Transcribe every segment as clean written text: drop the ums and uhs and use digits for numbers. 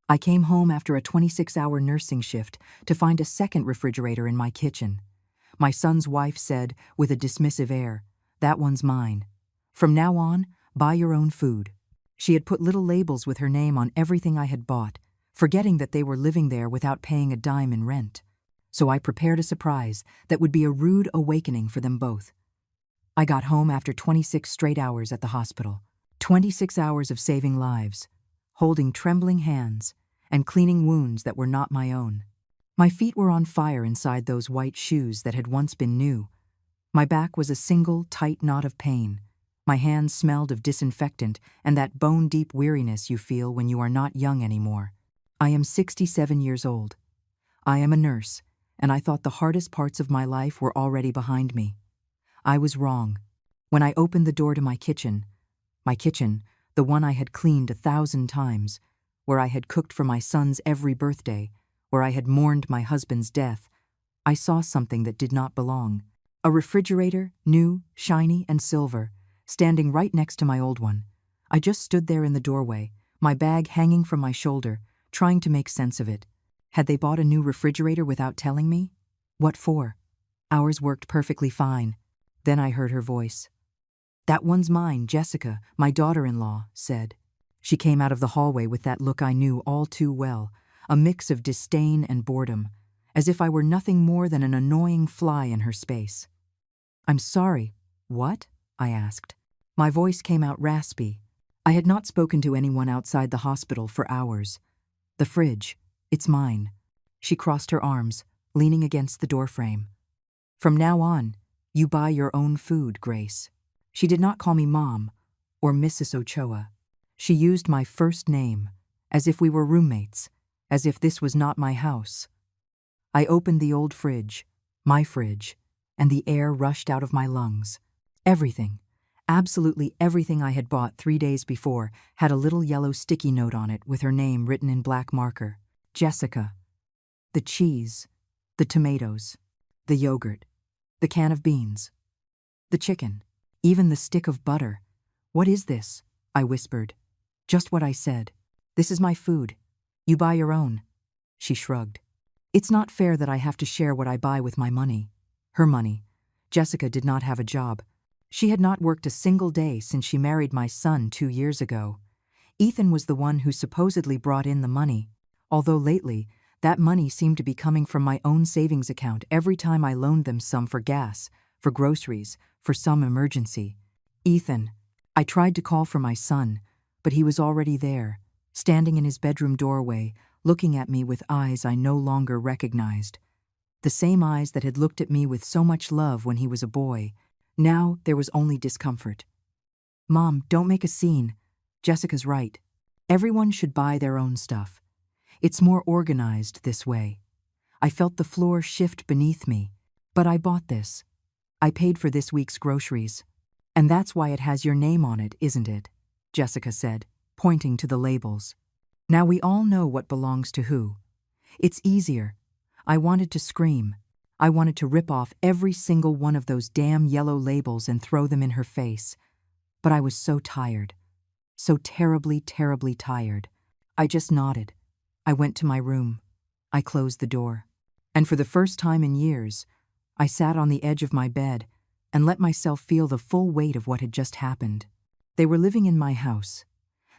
I came home after a 26-hour nursing shift to find a second refrigerator in my kitchen. My son's wife said, with a dismissive air, "That one's mine. From now on, buy your own food." She had put little labels with her name on everything I had bought, forgetting that they were living there without paying a dime in rent. So I prepared a surprise that would be a rude awakening for them both. I got home after 26 straight hours at the hospital. 26 hours of saving lives, holding trembling hands, and cleaning wounds that were not my own. My feet were on fire inside those white shoes that had once been new. My back was a single, tight knot of pain. My hands smelled of disinfectant and that bone-deep weariness you feel when you are not young anymore. I am 67 years old. I am a nurse, and I thought the hardest parts of my life were already behind me. I was wrong. When I opened the door to my kitchen, the one I had cleaned 1,000 times, where I had cooked for my son's every birthday, where I had mourned my husband's death, I saw something that did not belong. A refrigerator, new, shiny, and silver, standing right next to my old one. I just stood there in the doorway, my bag hanging from my shoulder, trying to make sense of it. Had they bought a new refrigerator without telling me? What for? Ours worked perfectly fine. Then I heard her voice. "That one's mine," Jessica, my daughter-in-law, said. She came out of the hallway with that look I knew all too well, a mix of disdain and boredom, as if I were nothing more than an annoying fly in her space. "I'm sorry." "What?" I asked. My voice came out raspy. I had not spoken to anyone outside the hospital for hours. "The fridge. It's mine." She crossed her arms, leaning against the doorframe. "From now on, you buy your own food, Grace." She did not call me Mom or Mrs. Ochoa. She used my first name, as if we were roommates, as if this was not my house. I opened the old fridge, my fridge, and the air rushed out of my lungs. Everything, absolutely everything I had bought 3 days before had a little yellow sticky note on it with her name written in black marker. Jessica. The cheese, the tomatoes, the yogurt, the can of beans, the chicken, even the stick of butter. "What is this?" I whispered. "Just what I said. This is my food. You buy your own." She shrugged. "It's not fair that I have to share what I buy with my money." Her money. Jessica did not have a job. She had not worked a single day since she married my son 2 years ago. Ethan was the one who supposedly brought in the money, although lately, that money seemed to be coming from my own savings account every time I loaned them some for gas, for groceries, for some emergency. Ethan. I tried to call for my son, but he was already there, standing in his bedroom doorway, looking at me with eyes I no longer recognized. The same eyes that had looked at me with so much love when he was a boy. Now there was only discomfort. "Mom, don't make a scene. Jessica's right. Everyone should buy their own stuff. It's more organized this way." I felt the floor shift beneath me. "But I bought this. I paid for this week's groceries. And that's why it has your name on it, isn't it?" Jessica said, pointing to the labels. "Now we all know what belongs to who. It's easier." I wanted to scream. I wanted to rip off every single one of those damn yellow labels and throw them in her face. But I was so tired. So terribly, terribly tired. I just nodded. I went to my room. I closed the door. And for the first time in years, I sat on the edge of my bed and let myself feel the full weight of what had just happened. They were living in my house.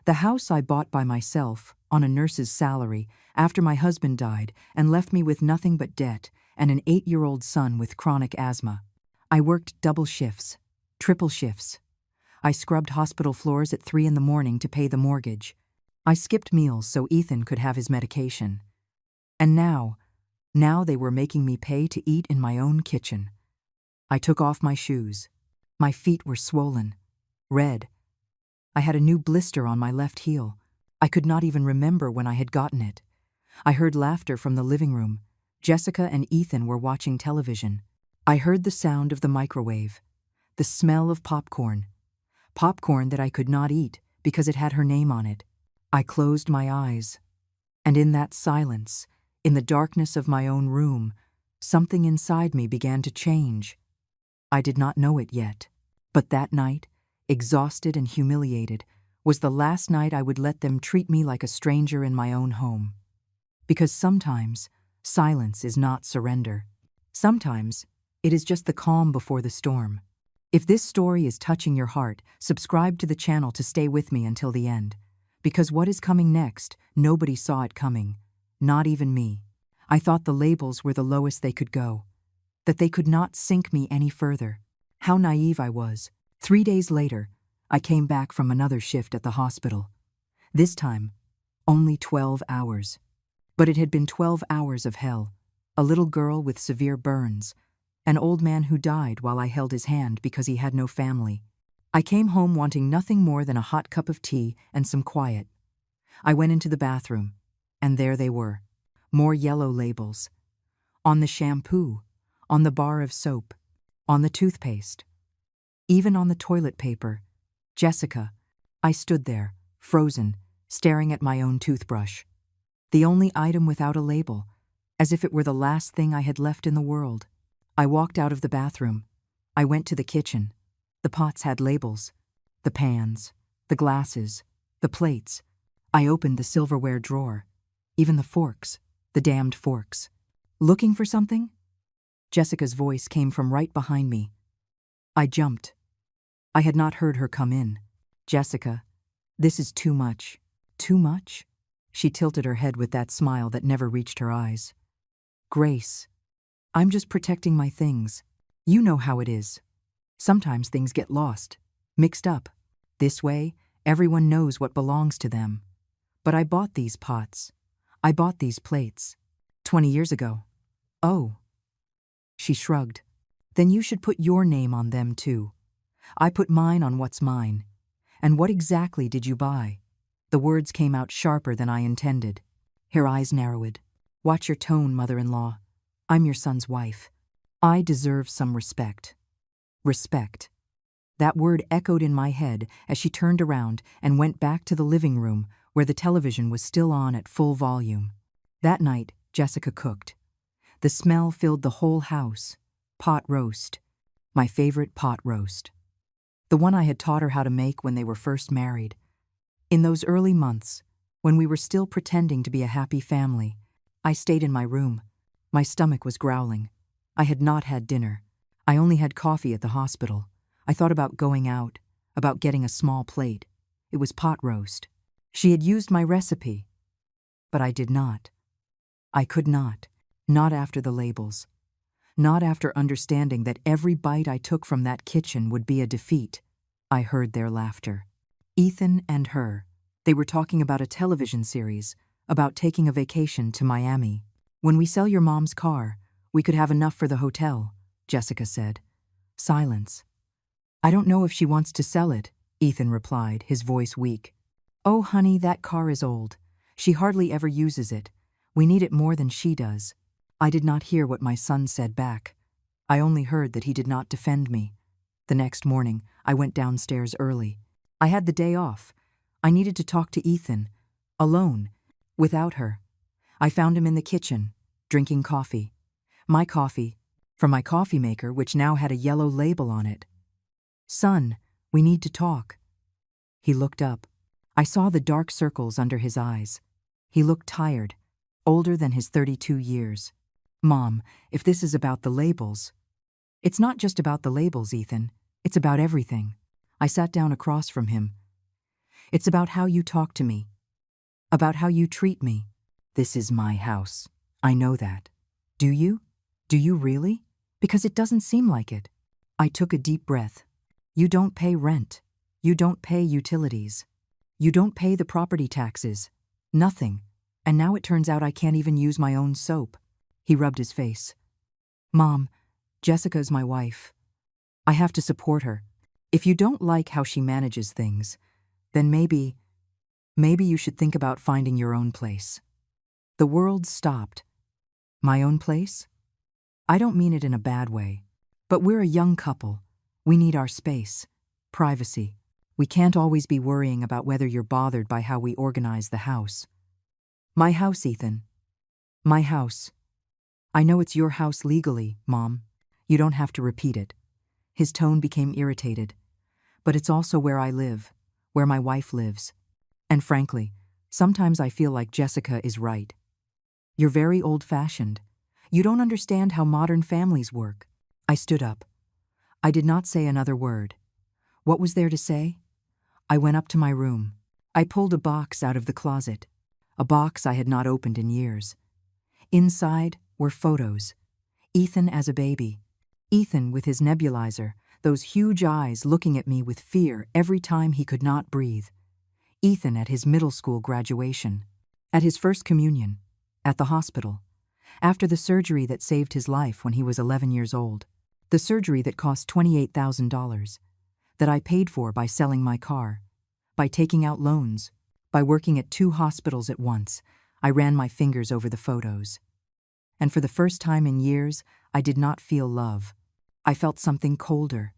The house I bought by myself, on a nurse's salary, after my husband died and left me with nothing but debt and an 8-year-old son with chronic asthma. I worked double shifts, triple shifts. I scrubbed hospital floors at 3 in the morning to pay the mortgage. I skipped meals so Ethan could have his medication. And now they were making me pay to eat in my own kitchen. I took off my shoes. My feet were swollen, red. I had a new blister on my left heel. I could not even remember when I had gotten it. I heard laughter from the living room. Jessica and Ethan were watching television. I heard the sound of the microwave, the smell of popcorn that I could not eat because it had her name on it. I closed my eyes, and in that silence, in the darkness of my own room, something inside me began to change. I did not know it yet, but that night, exhausted and humiliated, was the last night I would let them treat me like a stranger in my own home. Because sometimes, silence is not surrender. Sometimes, it is just the calm before the storm. If this story is touching your heart, subscribe to the channel to stay with me until the end. Because what is coming next, nobody saw it coming. Not even me. I thought the labels were the lowest they could go. That they could not sink me any further. How naive I was. 3 days later, I came back from another shift at the hospital. This time, only 12 hours. But it had been 12 hours of hell. A little girl with severe burns. An old man who died while I held his hand because he had no family. I came home wanting nothing more than a hot cup of tea and some quiet. I went into the bathroom, and there they were. More yellow labels. On the shampoo, on the bar of soap, on the toothpaste. Even on the toilet paper. Jessica. I stood there, frozen, staring at my own toothbrush. The only item without a label, as if it were the last thing I had left in the world. I walked out of the bathroom. I went to the kitchen. The pots had labels. The pans, the glasses, the plates. I opened the silverware drawer. Even the forks, the damned forks. Looking for something? Jessica's voice came from right behind me. I jumped. I had not heard her come in. Jessica, this is too much. Too much? She tilted her head with that smile that never reached her eyes. Grace, I'm just protecting my things. You know how it is. Sometimes things get lost, mixed up. This way, everyone knows what belongs to them. But I bought these pots. I bought these plates. 20 years ago. Oh. She shrugged. Then you should put your name on them too. I put mine on what's mine. And what exactly did you buy? The words came out sharper than I intended. Her eyes narrowed. Watch your tone, mother-in-law. I'm your son's wife. I deserve some respect. Respect. That word echoed in my head as she turned around and went back to the living room where the television was still on at full volume. That night, Jessica cooked. The smell filled the whole house. Pot roast. My favorite pot roast. The one I had taught her how to make when they were first married. In those early months, when we were still pretending to be a happy family, I stayed in my room. My stomach was growling. I had not had dinner. I only had coffee at the hospital. I thought about going out, about getting a small plate. It was pot roast. She had used my recipe. But I did not. I could not. Not after the labels. Not after understanding that every bite I took from that kitchen would be a defeat. I heard their laughter. Ethan and her. They were talking about a television series, about taking a vacation to Miami. When we sell your mom's car, we could have enough for the hotel, Jessica said. Silence. I don't know if she wants to sell it, Ethan replied, his voice weak. Oh, honey, that car is old. She hardly ever uses it. We need it more than she does. I did not hear what my son said back. I only heard that he did not defend me. The next morning, I went downstairs early. I had the day off. I needed to talk to Ethan. Alone. Without her. I found him in the kitchen, drinking coffee. My coffee, from my coffee maker, which now had a yellow label on it. Son, we need to talk. He looked up. I saw the dark circles under his eyes. He looked tired, older than his 32 years. Mom, if this is about the labels. It's not just about the labels, Ethan. It's about everything. I sat down across from him. It's about how you talk to me. About how you treat me. This is my house. I know that. Do you? Do you really? Because it doesn't seem like it. I took a deep breath. You don't pay rent. You don't pay utilities. You don't pay the property taxes. Nothing. And now it turns out I can't even use my own soap. He rubbed his face. Mom, Jessica is my wife. I have to support her. If you don't like how she manages things, then maybe you should think about finding your own place. The world stopped. My own place? I don't mean it in a bad way, but we're a young couple. We need our space, privacy. We can't always be worrying about whether you're bothered by how we organize the house. My house, Ethan. My house. I know it's your house legally, Mom. You don't have to repeat it. His tone became irritated. But it's also where I live, where my wife lives. And frankly, sometimes I feel like Jessica is right. You're very old-fashioned. You don't understand how modern families work. I stood up. I did not say another word. What was there to say? I went up to my room. I pulled a box out of the closet, a box I had not opened in years. Inside were photos. Ethan as a baby. Ethan with his nebulizer, those huge eyes looking at me with fear every time he could not breathe. Ethan at his middle school graduation. At his first communion. At the hospital. After the surgery that saved his life when he was 11 years old. The surgery that cost $28,000. That I paid for by selling my car. By taking out loans. By working at 2 hospitals at once. I ran my fingers over the photos. And for the first time in years, I did not feel love. I felt something colder.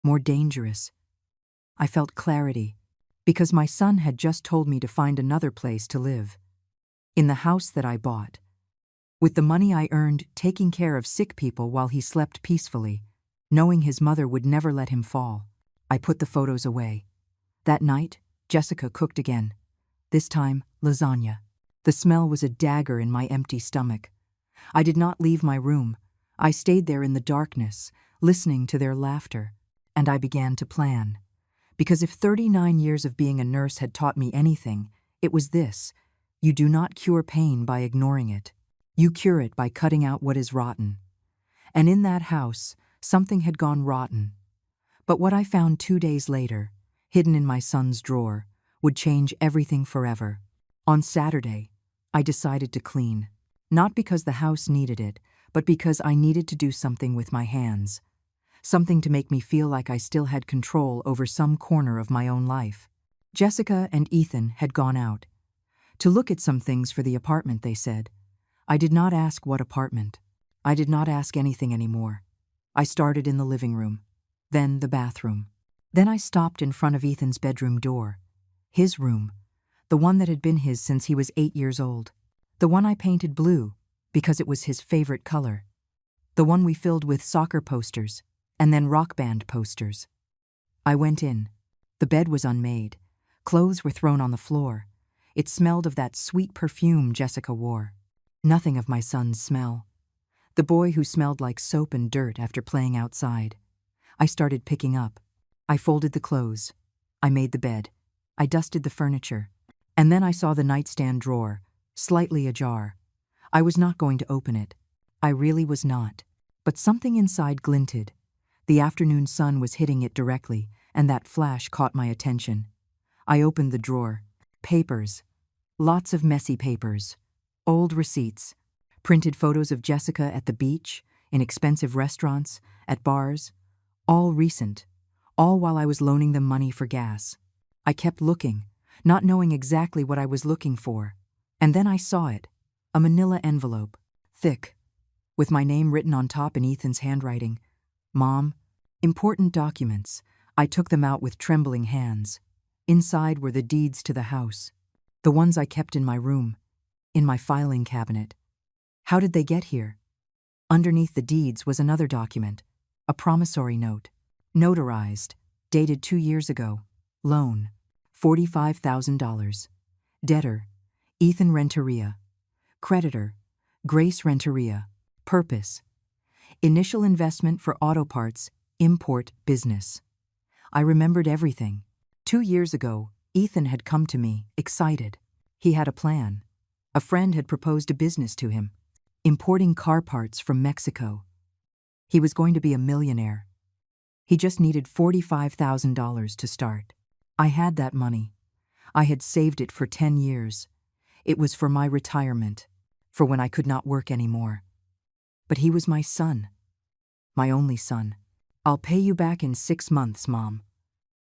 More dangerous. I felt clarity. Because my son had just told me to find another place to live. In the house that I bought. With the money I earned taking care of sick people while he slept peacefully, knowing his mother would never let him fall, I put the photos away. That night, Jessica cooked again. This time, lasagna. The smell was a dagger in my empty stomach. I did not leave my room. I stayed there in the darkness, listening to their laughter, and I began to plan. Because if 39 years of being a nurse had taught me anything, it was this: you do not cure pain by ignoring it. You cure it by cutting out what is rotten. And in that house, something had gone rotten. But what I found 2 days later, hidden in my son's drawer, would change everything forever. On Saturday, I decided to clean. Not because the house needed it, but because I needed to do something with my hands. Something to make me feel like I still had control over some corner of my own life. Jessica and Ethan had gone out. To look at some things for the apartment, they said. I did not ask what apartment. I did not ask anything anymore. I started in the living room, then the bathroom. Then I stopped in front of Ethan's bedroom door. His room, the one that had been his since he was 8 years old. The one I painted blue, because it was his favorite color. The one we filled with soccer posters, and then rock band posters. I went in. The bed was unmade. Clothes were thrown on the floor. It smelled of that sweet perfume Jessica wore. Nothing of my son's smell. The boy who smelled like soap and dirt after playing outside. I started picking up. I folded the clothes. I made the bed. I dusted the furniture. And then I saw the nightstand drawer, slightly ajar. I was not going to open it. I really was not. But something inside glinted. The afternoon sun was hitting it directly, and that flash caught my attention. I opened the drawer. Papers. Lots of messy papers. Old receipts. Printed photos of Jessica at the beach, in expensive restaurants, at bars. All recent. All while I was loaning them money for gas. I kept looking, not knowing exactly what I was looking for. And then I saw it. A manila envelope. Thick. With my name written on top in Ethan's handwriting. Mom. Important documents. I took them out with trembling hands. Inside were the deeds to the house. The ones I kept in my room. In my filing cabinet. How did they get here? Underneath the deeds was another document. A promissory note. Notarized. Dated 2 years ago. Loan. $45,000. Debtor. Ethan Renteria. Creditor. Grace Renteria. Purpose. Initial investment for auto parts, import business. I remembered everything. 2 years ago, Ethan had come to me, excited. He had a plan. A friend had proposed a business to him, importing car parts from Mexico. He was going to be a millionaire. He just needed $45,000 to start. I had that money. I had saved it for 10 years. It was for my retirement, for when I could not work anymore. But he was my son. My only son. I'll pay you back in 6 months, Mom.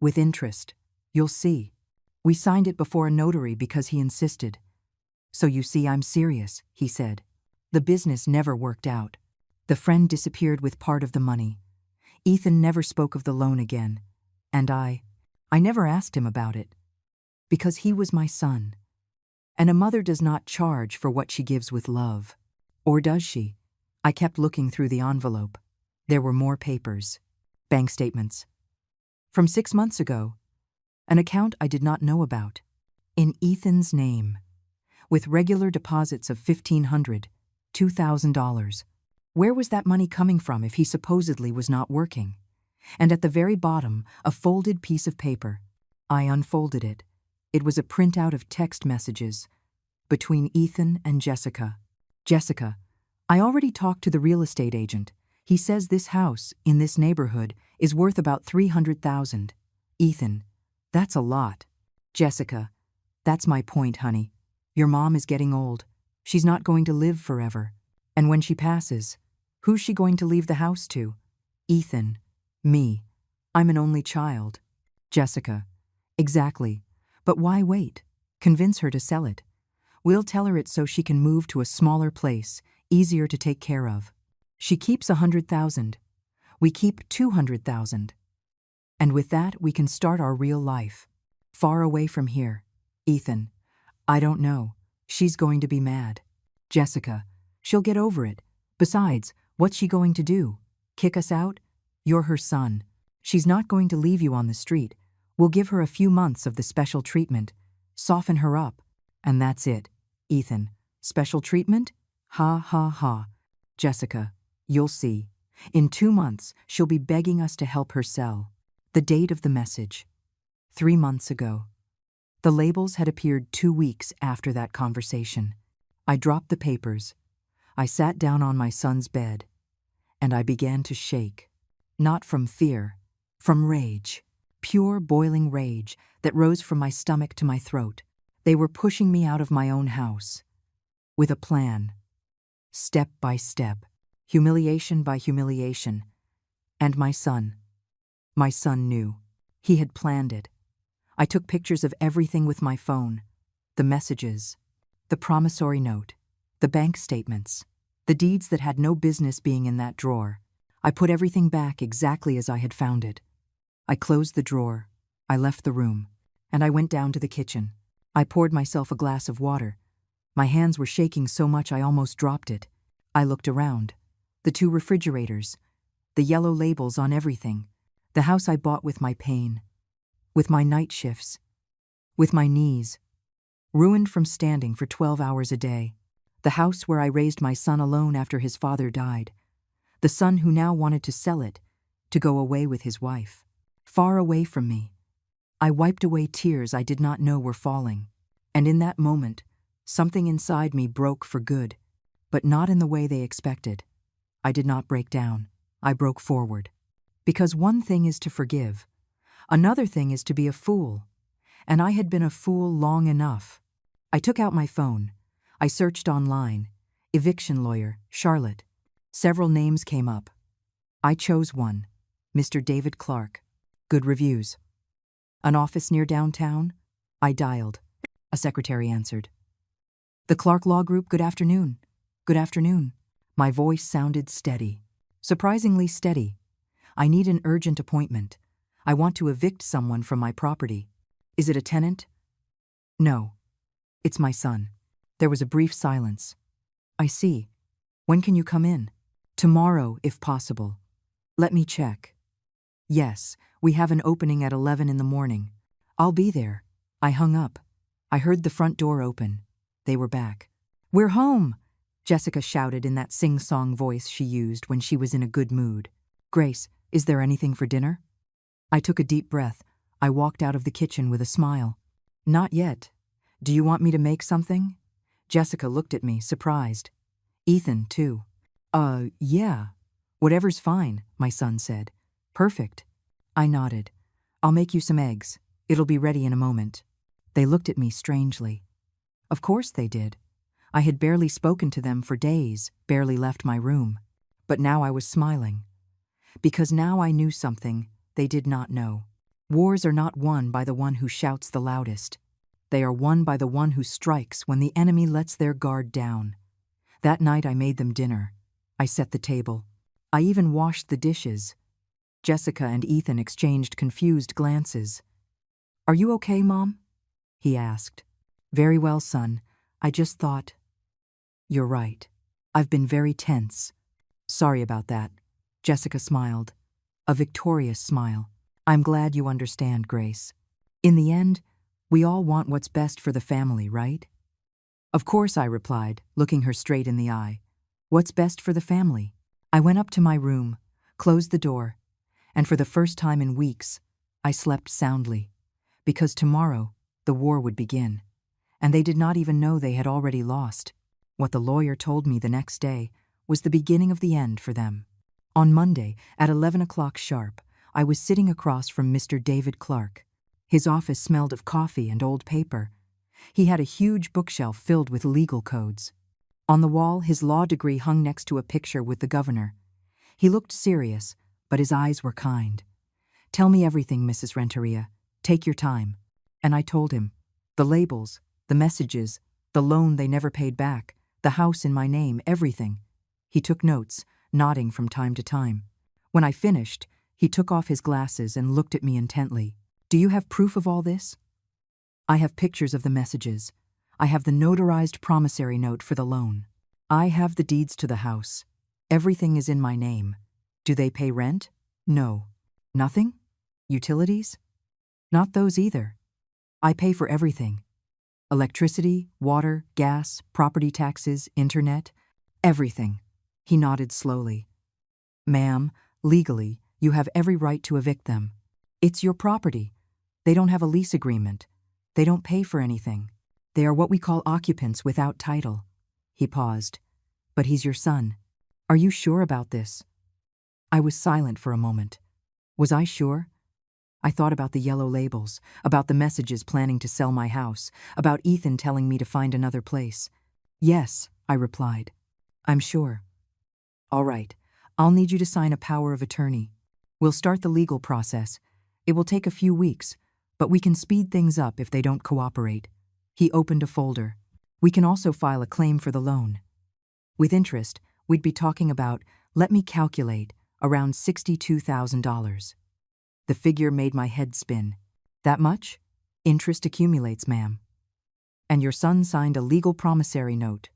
With interest. You'll see. We signed it before a notary because he insisted. So you see I'm serious, he said. The business never worked out. The friend disappeared with part of the money. Ethan never spoke of the loan again. And I never asked him about it. Because he was my son. And a mother does not charge for what she gives with love. Or does she? I kept looking through the envelope. There were more papers. Bank statements. From 6 months ago. An account I did not know about. In Ethan's name. With regular deposits of $1,500, $2,000. Where was that money coming from if he supposedly was not working? And at the very bottom, a folded piece of paper. I unfolded it. It was a printout of text messages between Ethan and Jessica. Jessica, I already talked to the real estate agent. He says this house, in this neighborhood, is worth about $300,000. Ethan, that's a lot. Jessica, that's my point, honey. Your mom is getting old. She's not going to live forever. And when she passes, who's she going to leave the house to? Ethan, me. I'm an only child. Jessica, exactly. But why wait? Convince her to sell it. We'll tell her it's so she can move to a smaller place, easier to take care of. She keeps $100,000. We keep $200,000. And with that, we can start our real life. Far away from here. Ethan, I don't know. She's going to be mad. Jessica, she'll get over it. Besides, what's she going to do? Kick us out? You're her son. She's not going to leave you on the street. We'll give her a few months of the special treatment. Soften her up. And that's it. Ethan, special treatment? Ha ha ha. Jessica, you'll see. In 2 months, she'll be begging us to help her sell. The date of the message. 3 months ago. The labels had appeared 2 weeks after that conversation. I dropped the papers. I sat down on my son's bed, and I began to shake. Not from fear, from rage. Pure boiling rage that rose from my stomach to my throat. They were pushing me out of my own house. With a plan. Step by step. Humiliation by humiliation. And my son. My son knew. He had planned it. I took pictures of everything with my phone. The messages. The promissory note. The bank statements. The deeds that had no business being in that drawer. I put everything back exactly as I had found it. I closed the drawer. I left the room. And I went down to the kitchen. I poured myself a glass of water. My hands were shaking so much I almost dropped it. I looked around. The 2 refrigerators. The yellow labels on everything. The house I bought with my pain. With my night shifts. With my knees. Ruined from standing for 12 hours a day. The house where I raised my son alone after his father died. The son who now wanted to sell it, to go away with his wife. Far away from me. I wiped away tears I did not know were falling. And in that moment, something inside me broke for good, but not in the way they expected. I did not break down. I broke forward. Because one thing is to forgive. Another thing is to be a fool. And I had been a fool long enough. I took out my phone. I searched online. Eviction lawyer, Charlotte. Several names came up. I chose one. Mr. David Clark. Good reviews. An office near downtown? I dialed. A secretary answered. The Clark Law Group, good afternoon. Good afternoon. My voice sounded steady. Surprisingly steady. I need an urgent appointment. I want to evict someone from my property. Is it a tenant? No. It's my son. There was a brief silence. I see. When can you come in? Tomorrow, if possible. Let me check. Yes, we have an opening at 11 in the morning. I'll be there. I hung up. I heard the front door open. They were back. We're home, Jessica shouted in that sing-song voice she used when she was in a good mood. Grace, is there anything for dinner? I took a deep breath. I walked out of the kitchen with a smile. Not yet. Do you want me to make something? Jessica looked at me, surprised. Ethan, too. Yeah. Whatever's fine, my son said. Perfect. I nodded. I'll make you some eggs. It'll be ready in a moment. They looked at me strangely. Of course they did. I had barely spoken to them for days, barely left my room. But now I was smiling. Because now I knew something they did not know. Wars are not won by the one who shouts the loudest. They are won by the one who strikes when the enemy lets their guard down. That night I made them dinner. I set the table. I even washed the dishes. Jessica and Ethan exchanged confused glances. Are you okay, Mom? He asked. Very well, son. I just thought. You're right. I've been very tense. Sorry about that. Jessica smiled. A victorious smile. I'm glad you understand, Grace. In the end, we all want what's best for the family, right? Of course, I replied, looking her straight in the eye. What's best for the family? I went up to my room, closed the door, and for the first time in weeks, I slept soundly. Because tomorrow, the war would begin. And they did not even know they had already lost. What the lawyer told me the next day was the beginning of the end for them. On Monday, at 11 o'clock sharp, I was sitting across from Mr. David Clark. His office smelled of coffee and old paper. He had a huge bookshelf filled with legal codes. On the wall, his law degree hung next to a picture with the governor. He looked serious, but his eyes were kind. "Tell me everything, Mrs. Renteria. Take your time." And I told him. The labels, the messages, the loan they never paid back, the house in my name, everything. He took notes, nodding from time to time. When I finished, he took off his glasses and looked at me intently. "Do you have proof of all this?" "I have pictures of the messages. I have the notarized promissory note for the loan. I have the deeds to the house. Everything is in my name. Do they pay rent? No. Nothing? Utilities? Not those either. I pay for everything. Electricity, water, gas, property taxes, internet, everything." He nodded slowly. "Ma'am, legally, you have every right to evict them. It's your property. They don't have a lease agreement. They don't pay for anything. They are what we call occupants without title." He paused. "But he's your son. Are you sure about this?" I was silent for a moment. Was I sure? I thought about the yellow labels, about the messages planning to sell my house, about Ethan telling me to find another place. "Yes," I replied. "I'm sure." "All right, I'll need you to sign a power of attorney. We'll start the legal process. It will take a few weeks, but we can speed things up if they don't cooperate." He opened a folder. "We can also file a claim for the loan. With interest, we'd be talking about, let me calculate, around $62,000. The figure made my head spin. "That much? Interest accumulates, ma'am." "And your son signed a legal promissory note.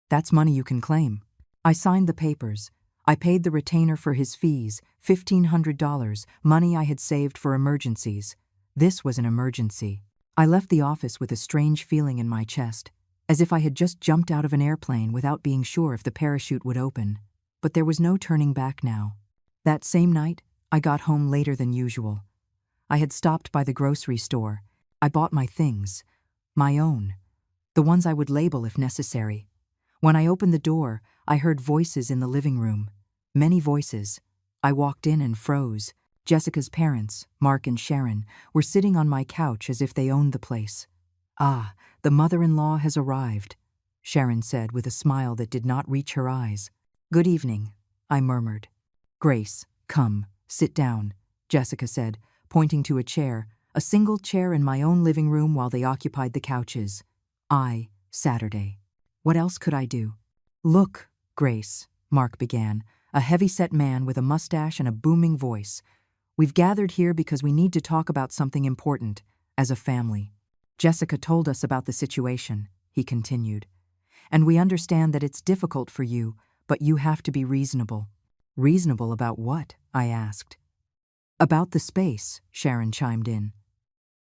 That's money you can claim." I signed the papers. I paid the retainer for his fees, $1,500, money I had saved for emergencies. This was an emergency. I left the office with a strange feeling in my chest, as if I had just jumped out of an airplane without being sure if the parachute would open. But there was no turning back now. That same night, I got home later than usual. I had stopped by the grocery store. I bought my things. My own. The ones I would label if necessary. When I opened the door, I heard voices in the living room. Many voices. I walked in and froze. Jessica's parents, Mark and Sharon, were sitting on my couch as if they owned the place. "Ah, the mother-in-law has arrived," Sharon said with a smile that did not reach her eyes. "Good evening," I murmured. "Grace, come, sit down," Jessica said, pointing to a chair, a single chair in my own living room while they occupied the couches. Saturday. What else could I do? "Look, Grace," Mark began, a heavy-set man with a mustache and a booming voice. "We've gathered here because we need to talk about something important, as a family. Jessica told us about the situation," he continued. "And we understand that it's difficult for you, but you have to be reasonable." "Reasonable about what?" I asked. "About the space," Sharon chimed in.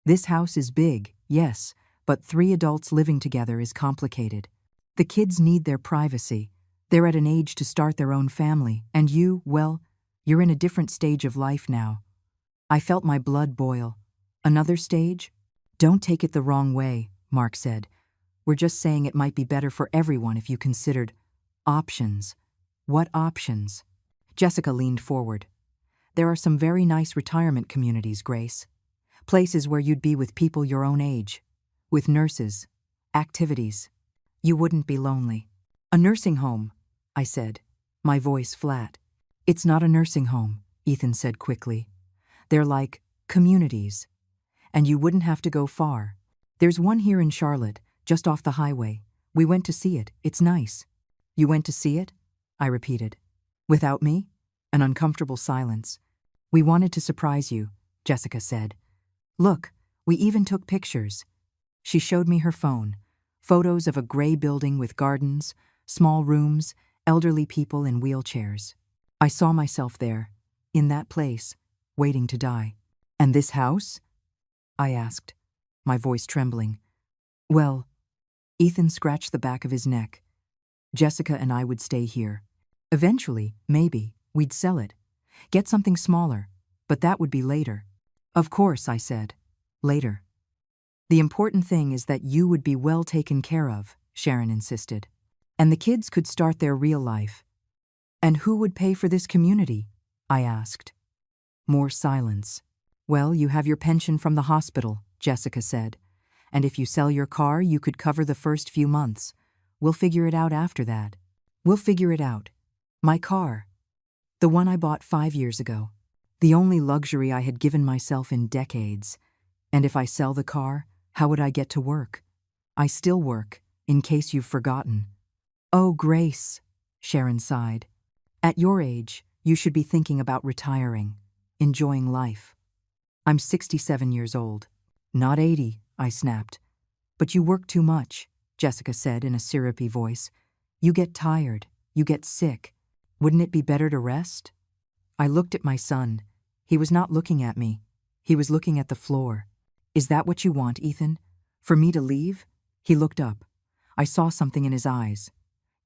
"This house is big, yes, but 3 adults living together is complicated. The kids need their privacy. They're at an age to start their own family, and you, well, you're in a different stage of life now." I felt my blood boil. "Another stage?" "Don't take it the wrong way," Mark said. "We're just saying it might be better for everyone if you considered options." "What options?" Jessica leaned forward. "There are some very nice retirement communities, Grace. Places where you'd be with people your own age. With nurses. Activities. You wouldn't be lonely." "A nursing home," I said, my voice flat. "It's not a nursing home," Ethan said quickly. "They're like communities. And you wouldn't have to go far. There's one here in Charlotte, just off the highway. We went to see it. It's nice." "You went to see it?" I repeated. "Without me?" An uncomfortable silence. "We wanted to surprise you," Jessica said. "Look, we even took pictures." She showed me her phone. Photos of a gray building with gardens, small rooms, elderly people in wheelchairs. I saw myself there, in that place, waiting to die. "And this house?" I asked, my voice trembling. Well, Ethan scratched the back of his neck. Jessica and I would stay here. Eventually, maybe, we'd sell it. Get something smaller, but that would be later. Of course, I said. Later. The important thing is that you would be well taken care of, Sharon insisted. And the kids could start their real life. And who would pay for this community? I asked. More silence. Well, you have your pension from the hospital, Jessica said. And if you sell your car, you could cover the first few months. We'll figure it out after that. We'll figure it out. My car. The one I bought 5 years ago. The only luxury I had given myself in decades. And if I sell the car, how would I get to work? I still work, in case you've forgotten. Oh, Grace, Sharon sighed. At your age, you should be thinking about retiring, enjoying life. I'm 67 years old. Not 80, I snapped. But you work too much, Jessica said in a syrupy voice. You get tired, you get sick. Wouldn't it be better to rest? I looked at my son. He was not looking at me. He was looking at the floor. Is that what you want, Ethan? For me to leave? He looked up. I saw something in his eyes.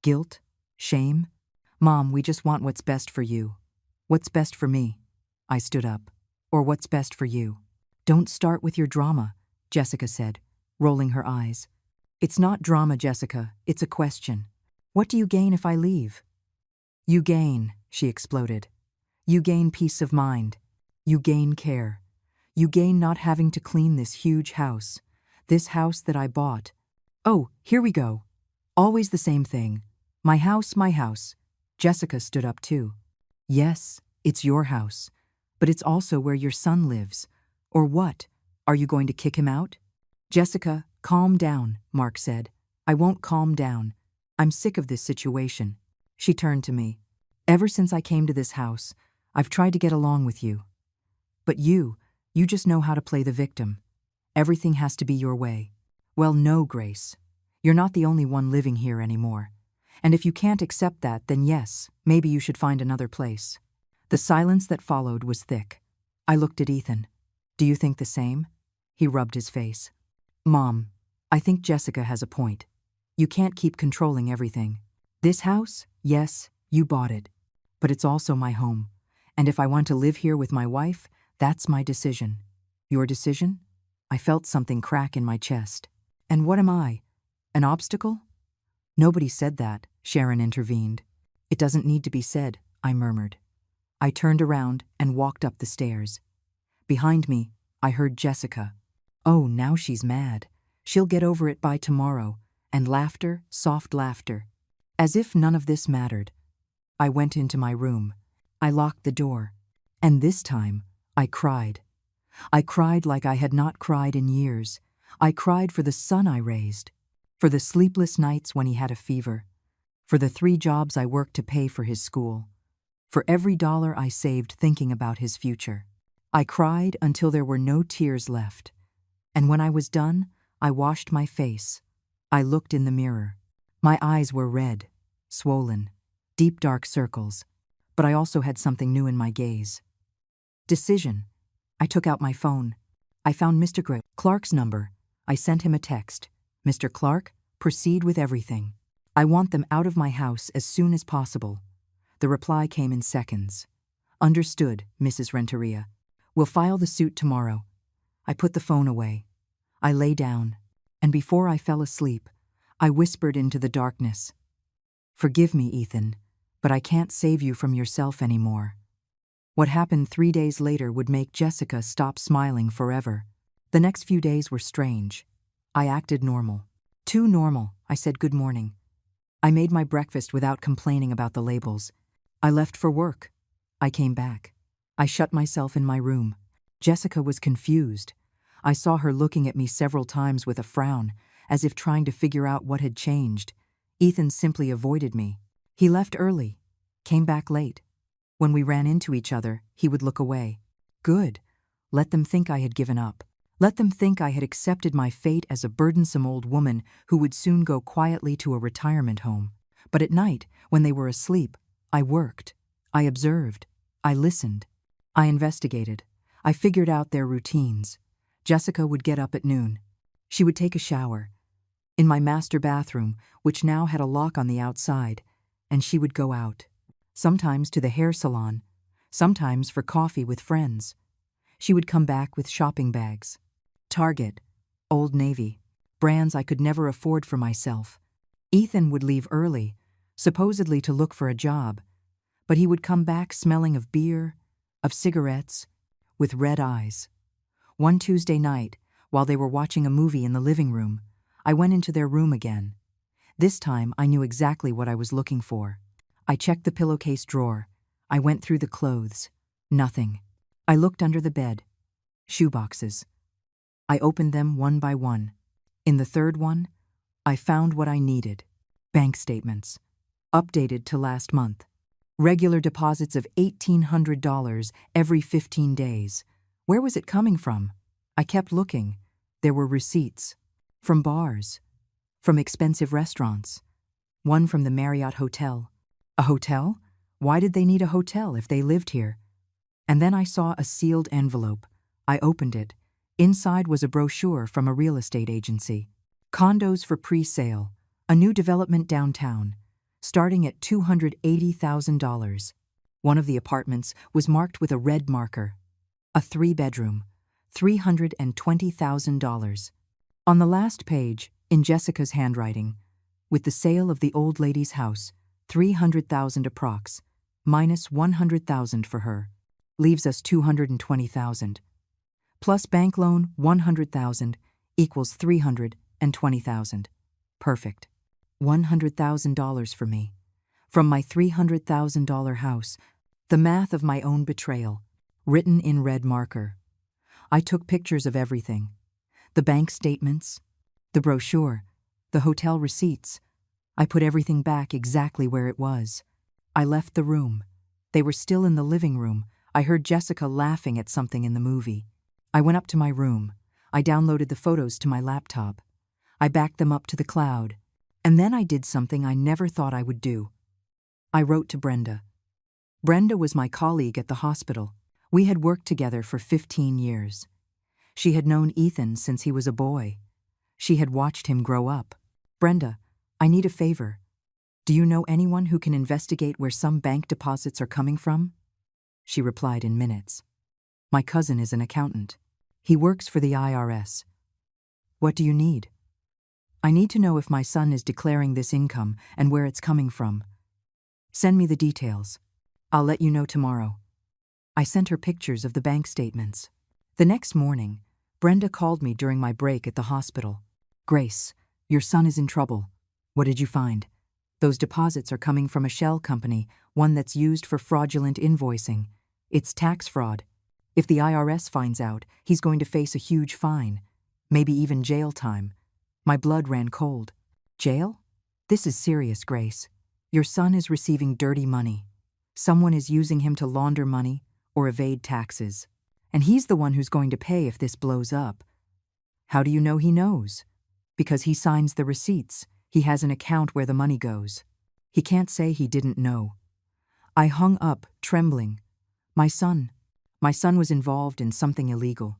Guilt? Shame? Mom, we just want what's best for you. What's best for me? I stood up. Or what's best for you? Don't start with your drama, Jessica said, rolling her eyes. It's not drama, Jessica. It's a question. What do you gain if I leave? You gain, she exploded. You gain peace of mind. You gain care. You gain not having to clean this huge house. This house that I bought. Oh, here we go. Always the same thing. My house, my house. Jessica stood up too. Yes, it's your house. But it's also where your son lives. Or what? Are you going to kick him out? Jessica, calm down, Mark said. I won't calm down. I'm sick of this situation. She turned to me. Ever since I came to this house, I've tried to get along with you. But you just know how to play the victim. Everything has to be your way. Well, no, Grace. You're not the only one living here anymore. And if you can't accept that, then yes, maybe you should find another place. The silence that followed was thick. I looked at Ethan. Do you think the same? He rubbed his face. Mom, I think Jessica has a point. You can't keep controlling everything. This house, yes, you bought it. But it's also my home. And if I want to live here with my wife, that's my decision. Your decision? I felt something crack in my chest. And what am I? An obstacle? Nobody said that, Sharon intervened. It doesn't need to be said, I murmured. I turned around and walked up the stairs. Behind me, I heard Jessica. Oh, now she's mad. She'll get over it by tomorrow. And laughter, soft laughter. As if none of this mattered. I went into my room. I locked the door. And this time, I cried. I cried like I had not cried in years. I cried for the son I raised. For the sleepless nights when he had a fever. For the 3 jobs I worked to pay for his school. For every dollar I saved thinking about his future. I cried until there were no tears left. And when I was done, I washed my face. I looked in the mirror. My eyes were red, swollen, deep dark circles. But I also had something new in my gaze. Decision. I took out my phone. I found Mr. Clark's number. I sent him a text. Mr. Clark, proceed with everything. I want them out of my house as soon as possible. The reply came in seconds. Understood, Mrs. Renteria. We'll file the suit tomorrow. I put the phone away. I lay down, and before I fell asleep, I whispered into the darkness. Forgive me, Ethan, but I can't save you from yourself anymore. What happened 3 days later would make Jessica stop smiling forever. The next few days were strange. I acted normal. Too normal. I said good morning. I made my breakfast without complaining about the labels. I left for work. I came back. I shut myself in my room. Jessica was confused. I saw her looking at me several times with a frown, as if trying to figure out what had changed. Ethan simply avoided me. He left early, came back late. When we ran into each other, he would look away. Good. Let them think I had given up. Let them think I had accepted my fate as a burdensome old woman who would soon go quietly to a retirement home. But at night, when they were asleep, I worked. I observed. I listened. I investigated. I figured out their routines. Jessica would get up at noon. She would take a shower in my master bathroom, which now had a lock on the outside, and she would go out. Sometimes to the hair salon, sometimes for coffee with friends. She would come back with shopping bags. Target, Old Navy, brands I could never afford for myself. Ethan would leave early, supposedly to look for a job, but he would come back smelling of beer, of cigarettes, with red eyes. One Tuesday night, while they were watching a movie in the living room, I went into their room again. This time I knew exactly what I was looking for. I checked the pillowcase drawer. I went through the clothes. Nothing. I looked under the bed. Shoeboxes. I opened them one by one. In the third one, I found what I needed. Bank statements. Updated to last month. Regular deposits of $1,800 every 15 days. Where was it coming from? I kept looking. There were receipts. From bars. From expensive restaurants. One from the Marriott Hotel. A hotel? Why did they need a hotel if they lived here? And then I saw a sealed envelope. I opened it. Inside was a brochure from a real estate agency. Condos for pre-sale. A new development downtown. Starting at $280,000. One of the apartments was marked with a red marker. A 3-bedroom. $320,000. On the last page, in Jessica's handwriting, with the sale of the old lady's house, $300,000 approx, minus $100,000 for her, leaves us $220,000. Plus bank loan $100,000 equals $320,000. Perfect. $100,000 for me. From my $300,000 house, the math of my own betrayal, written in red marker. I took pictures of everything. The bank statements, the brochure, the hotel receipts. I put everything back exactly where it was. I left the room. They were still in the living room. I heard Jessica laughing at something in the movie. I went up to my room. I downloaded the photos to my laptop. I backed them up to the cloud. And then I did something I never thought I would do. I wrote to Brenda. Brenda was my colleague at the hospital. We had worked together for 15 years. She had known Ethan since he was a boy. She had watched him grow up. Brenda, I need a favor. Do you know anyone who can investigate where some bank deposits are coming from? She replied in minutes. My cousin is an accountant. He works for the IRS. What do you need? I need to know if my son is declaring this income and where it's coming from. Send me the details. I'll let you know tomorrow. I sent her pictures of the bank statements. The next morning, Brenda called me during my break at the hospital. Grace, your son is in trouble. What did you find? Those deposits are coming from a shell company, one that's used for fraudulent invoicing. It's tax fraud. If the IRS finds out, he's going to face a huge fine, maybe even jail time. My blood ran cold. Jail? This is serious, Grace. Your son is receiving dirty money. Someone is using him to launder money or evade taxes. And he's the one who's going to pay if this blows up. How do you know he knows? Because he signs the receipts. He has an account where the money goes. He can't say he didn't know. I hung up, trembling. My son was involved in something illegal.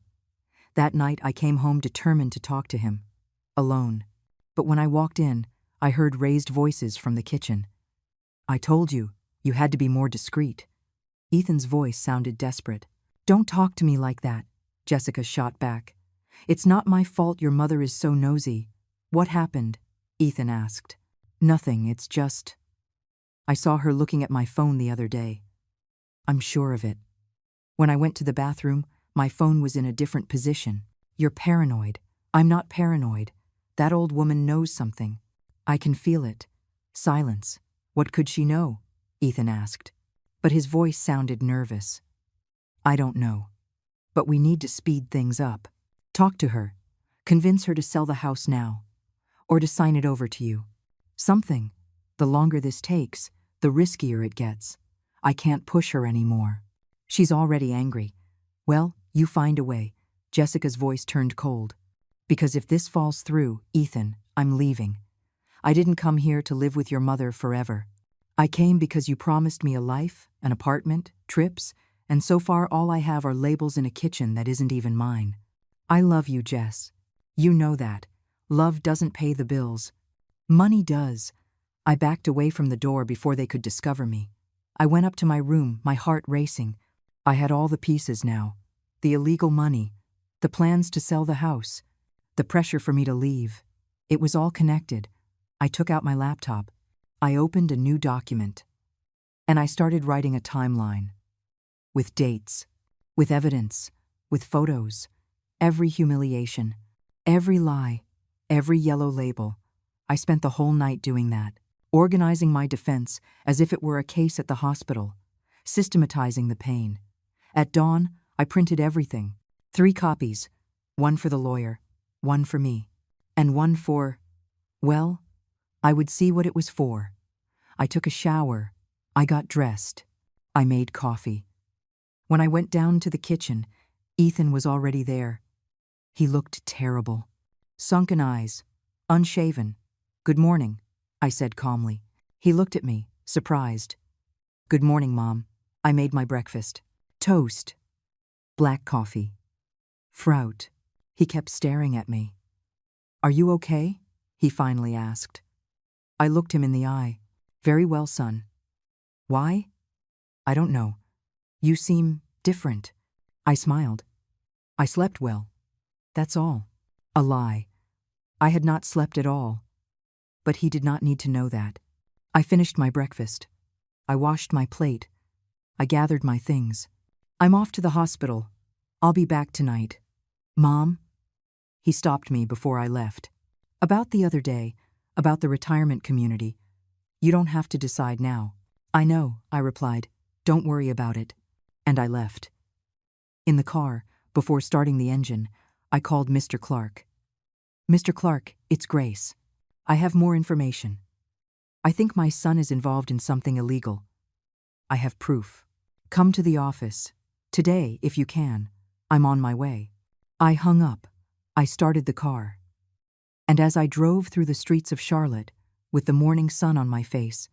That night I came home determined to talk to him. Alone. But when I walked in, I heard raised voices from the kitchen. I told you, you had to be more discreet. Ethan's voice sounded desperate. Don't talk to me like that, Jessica shot back. It's not my fault your mother is so nosy. What happened? Ethan asked. Nothing, it's just... I saw her looking at my phone the other day. I'm sure of it. When I went to the bathroom, my phone was in a different position. You're paranoid. I'm not paranoid. That old woman knows something. I can feel it. Silence. What could she know? Ethan asked. But his voice sounded nervous. I don't know. But we need to speed things up. Talk to her. Convince her to sell the house now. Or to sign it over to you. Something. The longer this takes, the riskier it gets. I can't push her anymore. She's already angry. Well, you find a way. Jessica's voice turned cold. Because if this falls through, Ethan, I'm leaving. I didn't come here to live with your mother forever. I came because you promised me a life, an apartment, trips, and so far all I have are labels in a kitchen that isn't even mine. I love you, Jess. You know that. Love doesn't pay the bills. Money does. I backed away from the door before they could discover me. I went up to my room, my heart racing. I had all the pieces now. The illegal money, the plans to sell the house, the pressure for me to leave. It was all connected. I took out my laptop. I opened a new document. And I started writing a timeline. With dates, with evidence, with photos. Every humiliation, every lie, every yellow label. I spent the whole night doing that, organizing my defense as if it were a case at the hospital, systematizing the pain. At dawn, I printed everything. 3 copies, one for the lawyer, one for me, and one for, well, I would see what it was for. I took a shower. I got dressed. I made coffee. When I went down to the kitchen, Ethan was already there. He looked terrible. Sunken eyes, unshaven. "Good morning," I said calmly. He looked at me, surprised. "Good morning, Mom. I made my breakfast. Toast. Black coffee. Fruit." He kept staring at me. "Are you okay?" he finally asked. I looked him in the eye. "Very well, son." "Why?" "I don't know. You seem different." I smiled. "I slept well. That's all." A lie. I had not slept at all. But he did not need to know that. I finished my breakfast. I washed my plate. I gathered my things. "I'm off to the hospital. I'll be back tonight." "Mom?" He stopped me before I left. "About the other day, about the retirement community. You don't have to decide now." "I know," I replied. "Don't worry about it." And I left. In the car, before starting the engine, I called Mr. Clark. "Mr. Clark, it's Grace. I have more information. I think my son is involved in something illegal. I have proof. Come to the office. Today, if you can. I'm on my way." I hung up. I started the car. And as I drove through the streets of Charlotte, with the morning sun on my face,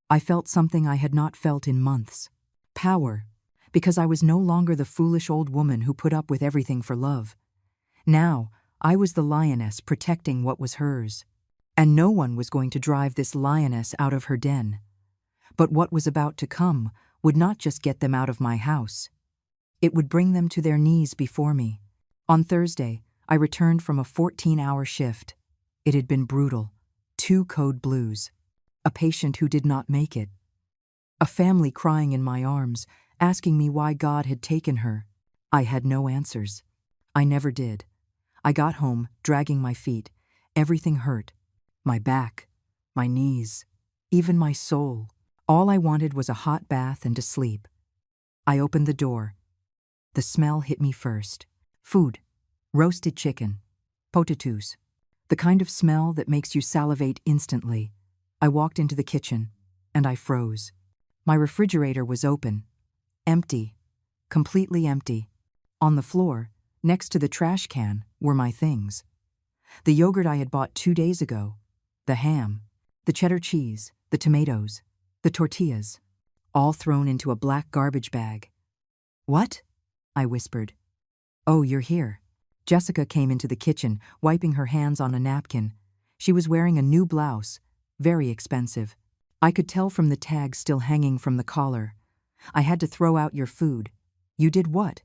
I felt something I had not felt in months. Power, because I was no longer the foolish old woman who put up with everything for love. Now, I was the lioness protecting what was hers. And no one was going to drive this lioness out of her den. But what was about to come would not just get them out of my house. It would bring them to their knees before me. On Thursday, I returned from a 14-hour shift. It had been brutal. 2 code blues. A patient who did not make it. A family crying in my arms, asking me why God had taken her. I had no answers. I never did. I got home, dragging my feet. Everything hurt. My back, my knees, even my soul. All I wanted was a hot bath and to sleep. I opened the door. The smell hit me first. Food. Roasted chicken. Potatoes. The kind of smell that makes you salivate instantly. I walked into the kitchen, and I froze. My refrigerator was open. Empty. Completely empty. On the floor, next to the trash can, were my things. The yogurt I had bought 2 days ago, the ham, the cheddar cheese, the tomatoes, the tortillas, all thrown into a black garbage bag. "What?" I whispered. "Oh, you're here." Jessica came into the kitchen, wiping her hands on a napkin. She was wearing a new blouse, very expensive. I could tell from the tag still hanging from the collar. "I had to throw out your food." "You did what?"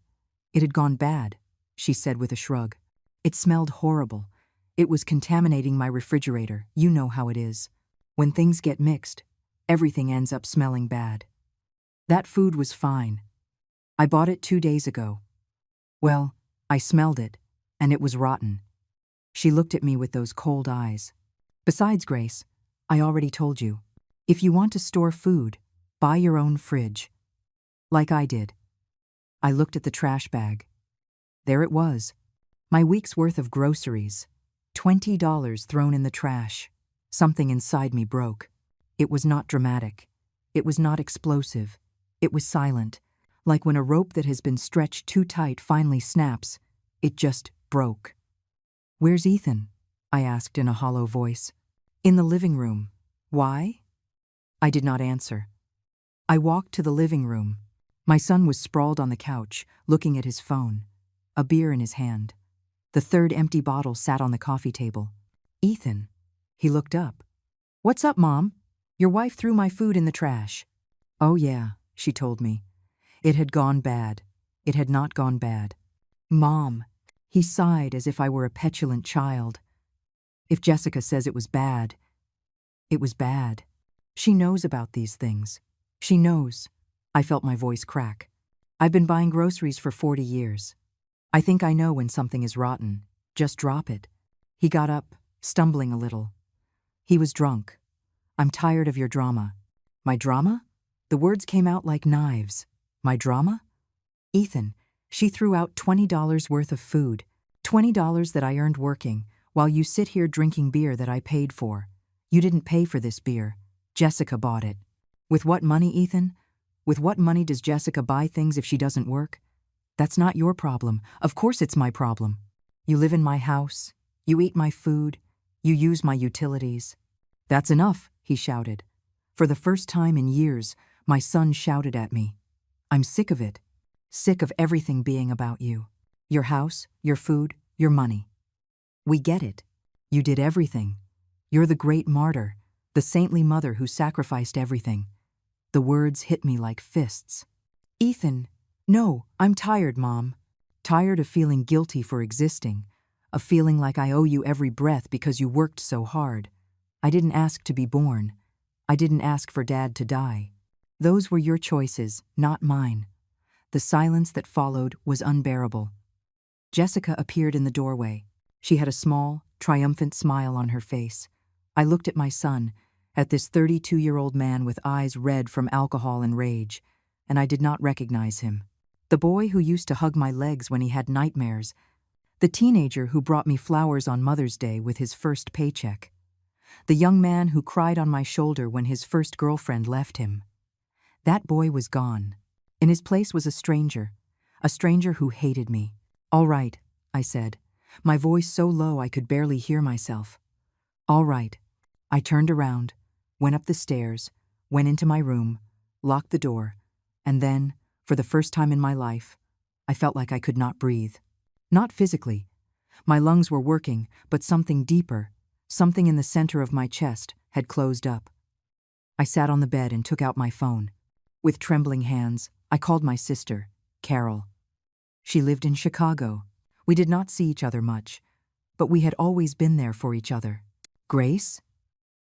"It had gone bad," she said with a shrug. "It smelled horrible. It was contaminating my refrigerator. You know how it is. When things get mixed, everything ends up smelling bad." "That food was fine. I bought it 2 days ago." "Well, I smelled it, and it was rotten." She looked at me with those cold eyes. "Besides, Grace, I already told you. If you want to store food, buy your own fridge." Like I did. I looked at the trash bag. There it was. My week's worth of groceries. $20 thrown in the trash. Something inside me broke. It was not dramatic. It was not explosive. It was silent, like when a rope that has been stretched too tight finally snaps. It just broke. "Where's Ethan?" I asked in a hollow voice. "In the living room." "Why?" I did not answer. I walked to the living room. My son was sprawled on the couch, looking at his phone, a beer in his hand. The third empty bottle sat on the coffee table. Ethan. He looked up. "What's up, Mom? Your wife threw my food in the trash." "Oh yeah," she told me. It had gone bad. It had not gone bad. "Mom." He sighed as if I were a petulant child. "If Jessica says it was bad, it was bad. She knows about these things. She knows." I felt my voice crack. "I've been buying groceries for 40 years. I think I know when something is rotten. Just drop it." He got up, stumbling a little. He was drunk. "I'm tired of your drama." "My drama?" The words came out like knives. "My drama?" "Ethan, she threw out $20 worth of food. $20 that I earned working, while you sit here drinking beer that I paid for. You didn't pay for this beer. Jessica bought it." "With what money, Ethan? With what money does Jessica buy things if she doesn't work? That's not your problem. Of course it's my problem. You live in my house. You eat my food. You use my utilities." "That's enough," he shouted. For the first time in years, my son shouted at me. "I'm sick of it. Sick of everything being about you. Your house, your food, your money. We get it. You did everything. You're the great martyr, the saintly mother who sacrificed everything." The words hit me like fists. "Ethan, no, I'm tired, Mom. Tired of feeling guilty for existing, of feeling like I owe you every breath because you worked so hard. I didn't ask to be born. I didn't ask for Dad to die. Those were your choices, not mine." The silence that followed was unbearable. Jessica appeared in the doorway. She had a small, triumphant smile on her face. I looked at my son, at this 32-year-old man with eyes red from alcohol and rage, and I did not recognize him. The boy who used to hug my legs when he had nightmares. The teenager who brought me flowers on Mother's Day with his first paycheck. The young man who cried on my shoulder when his first girlfriend left him. That boy was gone. In his place was a stranger who hated me. "All right," I said, my voice so low I could barely hear myself. "All right." I turned around, went up the stairs, went into my room, locked the door, and then, for the first time in my life, I felt like I could not breathe. Not physically. My lungs were working, but something deeper, something in the center of my chest, had closed up. I sat on the bed and took out my phone. With trembling hands, I called my sister, Carol. She lived in Chicago. We did not see each other much, but we had always been there for each other. "Grace?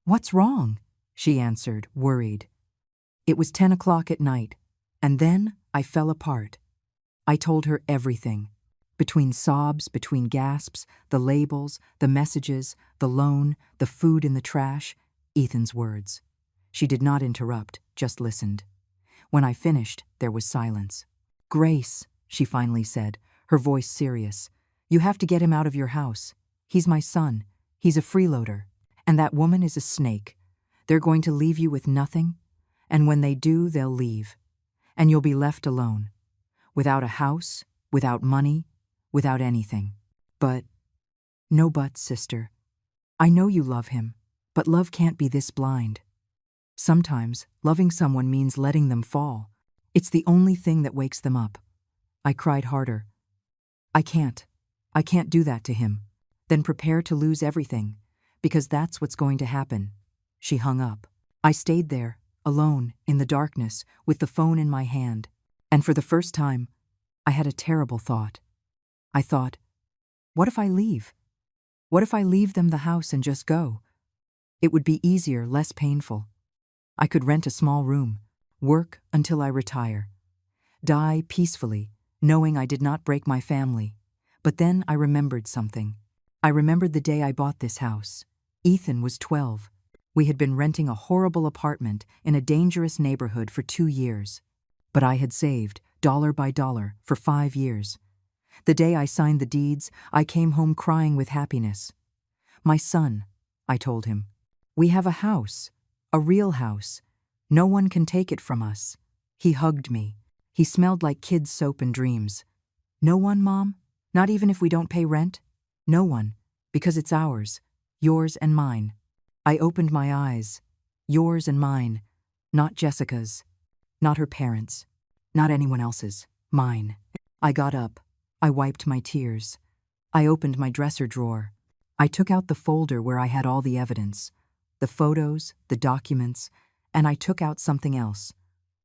What's wrong?" she answered, worried. It was 10 o'clock at night, and then I fell apart. I told her everything. Between sobs, between gasps, the labels, the messages, the loan, the food in the trash, Ethan's words. She did not interrupt, just listened. When I finished, there was silence. "Grace," she finally said, her voice serious, "you have to get him out of your house. He's my son. He's a freeloader. And that woman is a snake. They're going to leave you with nothing, and when they do, they'll leave. And you'll be left alone. Without a house, without money, without anything. But—" "No buts, sister. I know you love him, but love can't be this blind. Sometimes, loving someone means letting them fall. It's the only thing that wakes them up." I cried harder. I can't do that to him. Then prepare to lose everything, because that's what's going to happen." She hung up. I stayed there, alone, in the darkness, with the phone in my hand. And for the first time, I had a terrible thought. I thought, what if I leave? What if I leave them the house and just go? It would be easier, less painful. I could rent a small room, work until I retire, die peacefully, knowing I did not break my family. But then I remembered something. I remembered the day I bought this house. Ethan was 12. We had been renting a horrible apartment in a dangerous neighborhood for 2 years. But I had saved, dollar by dollar, for 5 years. The day I signed the deeds, I came home crying with happiness. "My son," I told him, "we have a house, a real house. No one can take it from us." He hugged me. He smelled like kids' soap and dreams. "No one, Mom? Not even if we don't pay rent?" "No one, because it's ours, yours and mine." I opened my eyes. Yours and mine, not Jessica's, not her parents', not anyone else's, mine. I got up. I wiped my tears. I opened my dresser drawer. I took out the folder where I had all the evidence, the photos, the documents, and I took out something else,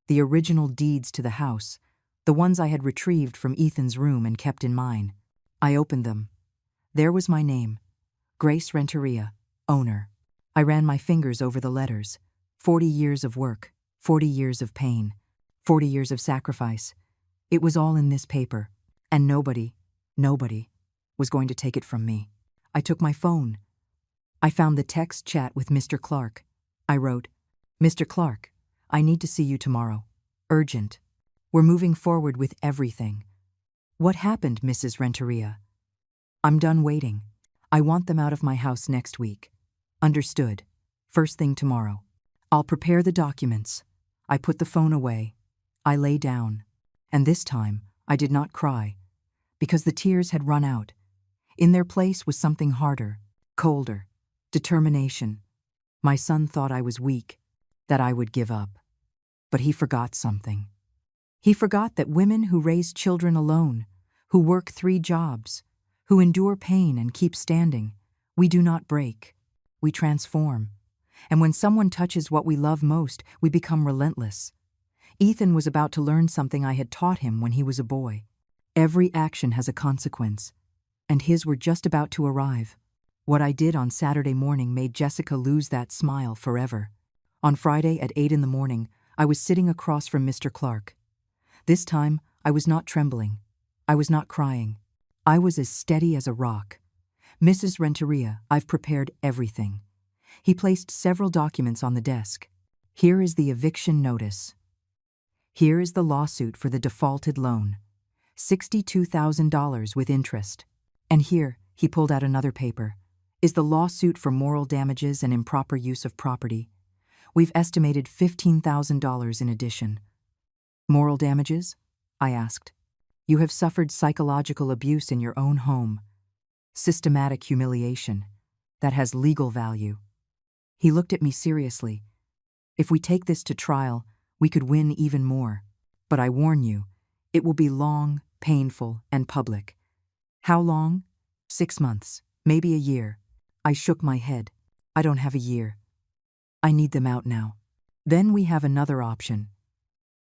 the original deeds to the house, the ones I had retrieved from Ethan's room and kept in mine. I opened them. There was my name, Grace Renteria, owner. I ran my fingers over the letters. 40 years of work, 40 years of pain, 40 years of sacrifice. It was all in this paper, and nobody was going to take it from me. I took my phone. I found the text chat with Mr. Clark. I wrote, "Mr. Clark, I need to see you tomorrow. Urgent. We're moving forward with everything." "What happened, Mrs. Renteria?" "I'm done waiting. I want them out of my house next week." "Understood. First thing tomorrow. I'll prepare the documents." I put the phone away. I lay down. And this time, I did not cry, because the tears had run out. In their place was something harder, colder, determination. My son thought I was weak, that I would give up. But he forgot something. He forgot that women who raise children alone, who work 3 jobs, who endure pain and keep standing, we do not break. We transform. And when someone touches what we love most, we become relentless. Ethan was about to learn something I had taught him when he was a boy. Every action has a consequence, and his were just about to arrive. What I did on Saturday morning made Jessica lose that smile forever. On Friday at 8 in the morning, I was sitting across from Mr. Clark. This time, I was not trembling. I was not crying. I was as steady as a rock. "Mrs. Renteria, I've prepared everything." He placed several documents on the desk. "Here is the eviction notice. Here is the lawsuit for the defaulted loan. $62,000 with interest. And here," he pulled out another paper, "is the lawsuit for moral damages and improper use of property. We've estimated $15,000 in addition." "Moral damages?" I asked. "You have suffered psychological abuse in your own home. Systematic humiliation. That has legal value." He looked at me seriously. "If we take this to trial, we could win even more. But I warn you, it will be long, painful, and public." "How long?" 6 months, maybe a year." I shook my head. "I don't have a year. I need them out now." "Then we have another option."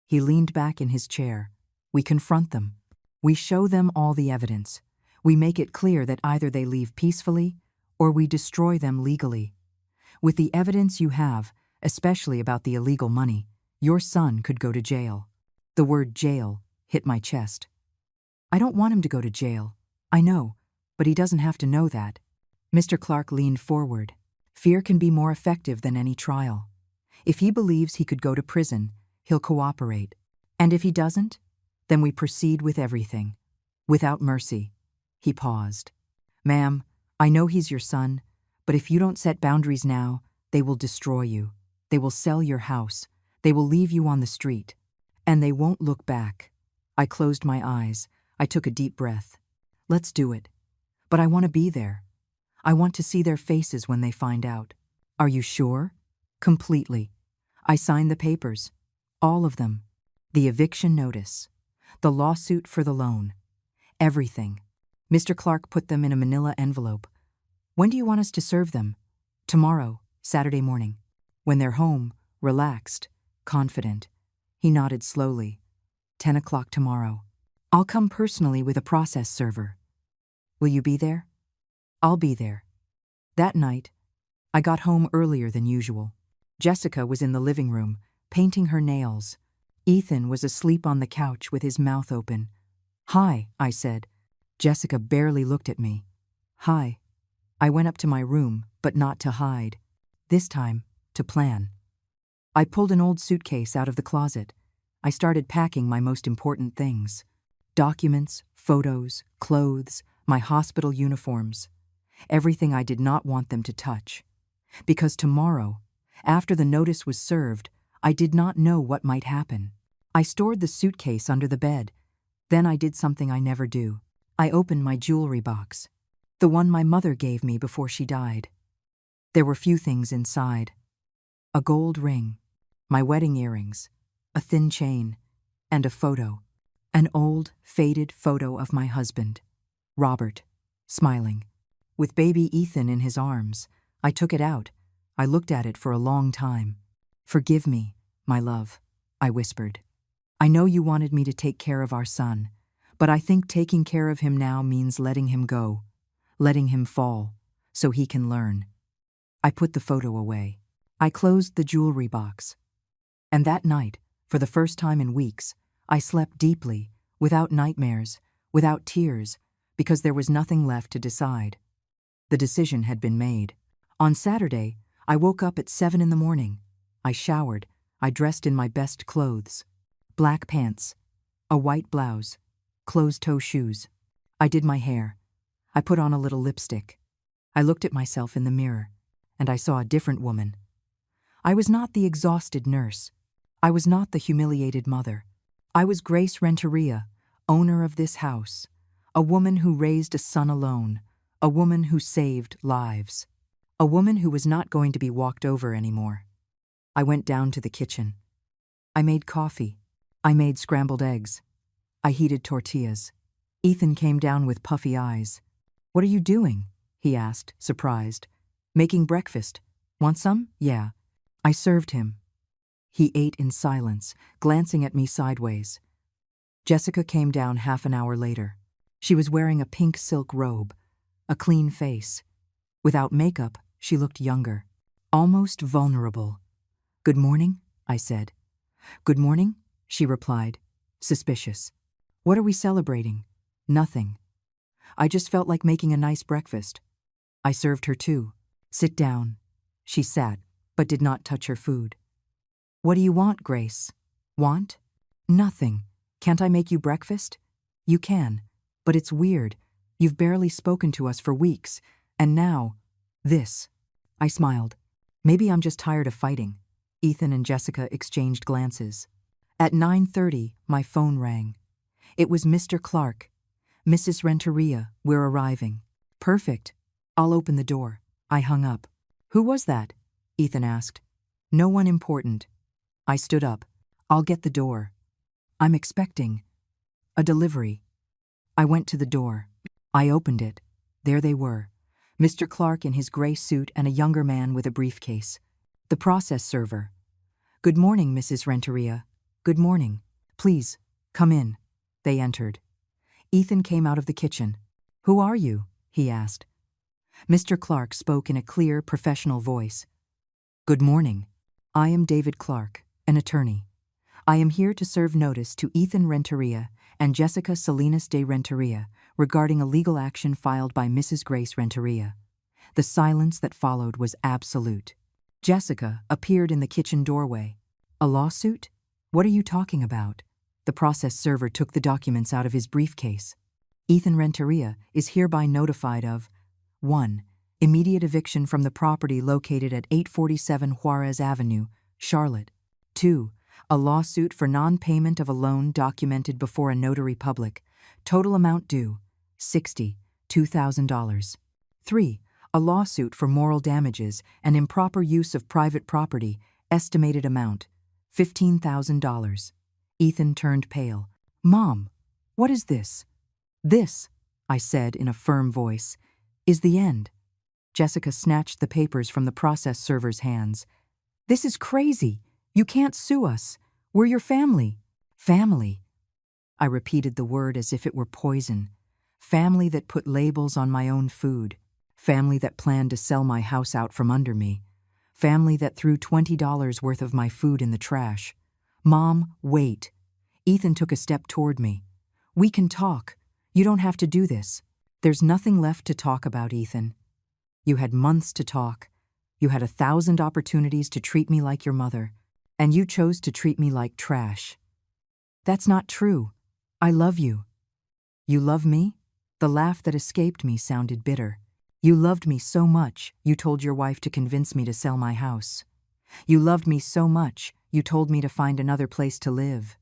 He leaned back in his chair. "We confront them. We show them all the evidence. We make it clear that either they leave peacefully or we destroy them legally. With the evidence you have, especially about the illegal money, your son could go to jail." The word jail hit my chest. "I don't want him to go to jail. I know, but he doesn't have to know that." Mr. Clark leaned forward. "Fear can be more effective than any trial. If he believes he could go to prison, he'll cooperate. And if he doesn't, then we proceed with everything. Without mercy." He paused. "Ma'am, I know he's your son, but if you don't set boundaries now, they will destroy you. They will sell your house. They will leave you on the street. And they won't look back." I closed my eyes. I took a deep breath. "Let's do it. But I want to be there. I want to see their faces when they find out." "Are you sure?" "Completely. I signed the papers. All of them. The eviction notice. The lawsuit for the loan. Everything." Mr. Clark put them in a manila envelope. "When do you want us to serve them?" "Tomorrow, Saturday morning. When they're home, relaxed, confident." He nodded slowly. 10 o'clock tomorrow. I'll come personally with a process server." "Will you be there?" "I'll be there." That night, I got home earlier than usual. Jessica was in the living room, painting her nails. Ethan was asleep on the couch with his mouth open. "Hi," I said. Jessica barely looked at me. "Hi." I went up to my room, but not to hide. This time, to plan. I pulled an old suitcase out of the closet. I started packing my most important things. Documents, photos, clothes, my hospital uniforms. Everything I did not want them to touch. Because tomorrow, after the notice was served, I did not know what might happen. I stored the suitcase under the bed. Then I did something I never do. I opened my jewelry box. The one my mother gave me before she died. There were few things inside. A gold ring, my wedding earrings, a thin chain, and a photo. An old, faded photo of my husband, Robert, smiling. With baby Ethan in his arms, I took it out. I looked at it for a long time. "Forgive me, my love," I whispered. "I know you wanted me to take care of our son, but I think taking care of him now means letting him go, letting him fall, so he can learn." I put the photo away. I closed the jewelry box. And that night, for the first time in weeks, I slept deeply, without nightmares, without tears, because there was nothing left to decide. The decision had been made. On Saturday, I woke up at 7 in the morning. I showered. I dressed in my best clothes. Black pants, a white blouse, closed-toe shoes. I did my hair. I put on a little lipstick. I looked at myself in the mirror, and I saw a different woman. I was not the exhausted nurse. I was not the humiliated mother. I was Grace Renteria, owner of this house, a woman who raised a son alone, a woman who saved lives, a woman who was not going to be walked over anymore. I went down to the kitchen. I made coffee. I made scrambled eggs. I heated tortillas. Ethan came down with puffy eyes. "What are you doing?" he asked, surprised. "Making breakfast. Want some?" "Yeah." I served him. He ate in silence, glancing at me sideways. Jessica came down half an hour later. She was wearing a pink silk robe, a clean face. Without makeup, she looked younger, almost vulnerable. "Good morning," I said. "Good morning," she replied, suspicious. "What are we celebrating?" "Nothing. I just felt like making a nice breakfast." I served her too. "Sit down." She sat, but did not touch her food. "What do you want, Grace?" "Want? Nothing. Can't I make you breakfast?" "You can, but it's weird. You've barely spoken to us for weeks, and now, this." I smiled. "Maybe I'm just tired of fighting." Ethan and Jessica exchanged glances. At 9:30, my phone rang. It was Mr. Clark. "Mrs. Renteria, we're arriving." "Perfect. I'll open the door." I hung up. "Who was that?" Ethan asked. "No one important." I stood up. "I'll get the door. I'm expecting a delivery." I went to the door. I opened it. There they were, Mr. Clark in his gray suit and a younger man with a briefcase. The process server. "Good morning, Mrs. Renteria." "Good morning. Please, come in." They entered. Ethan came out of the kitchen. "Who are you?" he asked. Mr. Clark spoke in a clear, professional voice. "Good morning. I am David Clark, an attorney. I am here to serve notice to Ethan Renteria and Jessica Salinas de Renteria regarding a legal action filed by Mrs. Grace Renteria." The silence that followed was absolute. Jessica appeared in the kitchen doorway. "A lawsuit? What are you talking about?" The process server took the documents out of his briefcase. "Ethan Renteria is hereby notified of 1. Immediate eviction from the property located at 847 Juarez Avenue, Charlotte. 2. A lawsuit for non-payment of a loan documented before a notary public. Total amount due, $62,000. 3. A lawsuit for moral damages and improper use of private property. Estimated amount, $15,000. Ethan turned pale. "Mom, what is this?" "This," I said in a firm voice, "is the end." Jessica snatched the papers from the process server's hands. "This is crazy. You can't sue us. We're your family." "Family." I repeated the word as if it were poison. Family that put labels on my own food. Family that planned to sell my house out from under me. Family that threw $20 worth of my food in the trash. "Mom, wait." Ethan took a step toward me. "We can talk. You don't have to do this." "There's nothing left to talk about, Ethan. You had months to talk. You had 1,000 opportunities to treat me like your mother, and you chose to treat me like trash." "That's not true. I love you." "You love me?" The laugh that escaped me sounded bitter. "You loved me so much, you told your wife to convince me to sell my house. You loved me so much, you told me to find another place to live.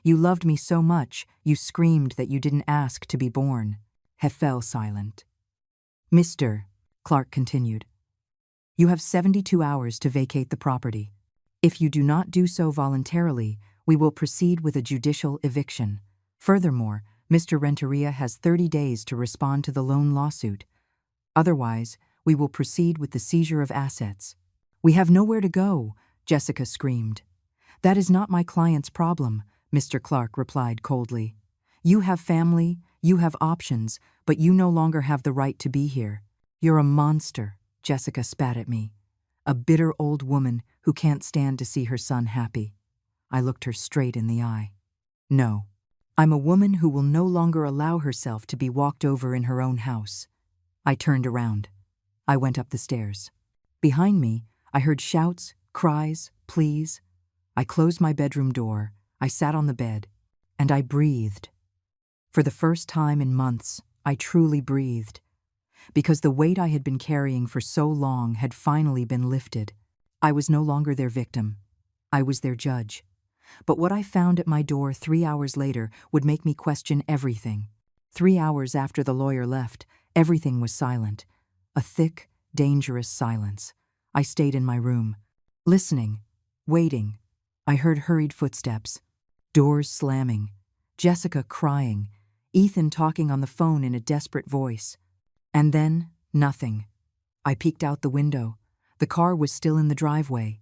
You loved me so much, you screamed that you didn't ask to be born." He fell silent. "Mr. Clark continued, "You have 72 hours to vacate the property. If you do not do so voluntarily, we will proceed with a judicial eviction. Furthermore, Mr. Renteria has 30 days to respond to the loan lawsuit. Otherwise, we will proceed with the seizure of assets. We have nowhere to go, Jessica screamed. That is not my client's problem, Mr. Clark replied coldly. You have family, you have options, but you no longer have the right to be here. You're a monster, Jessica spat at me. A bitter old woman who can't stand to see her son happy. I looked her straight in the eye. No, I'm a woman who will no longer allow herself to be walked over in her own house. I turned around. I went up the stairs. Behind me, I heard shouts, cries, pleas. I closed my bedroom door, I sat on the bed, and I breathed. For the first time in months, I truly breathed, because the weight I had been carrying for so long had finally been lifted. I was no longer their victim. I was their judge. But what I found at my door 3 hours later would make me question everything. 3 hours after the lawyer left, everything was silent. A thick, dangerous silence. I stayed in my room, listening, waiting. I heard hurried footsteps, doors slamming, Jessica crying, Ethan talking on the phone in a desperate voice. And then, nothing. I peeked out the window. The car was still in the driveway.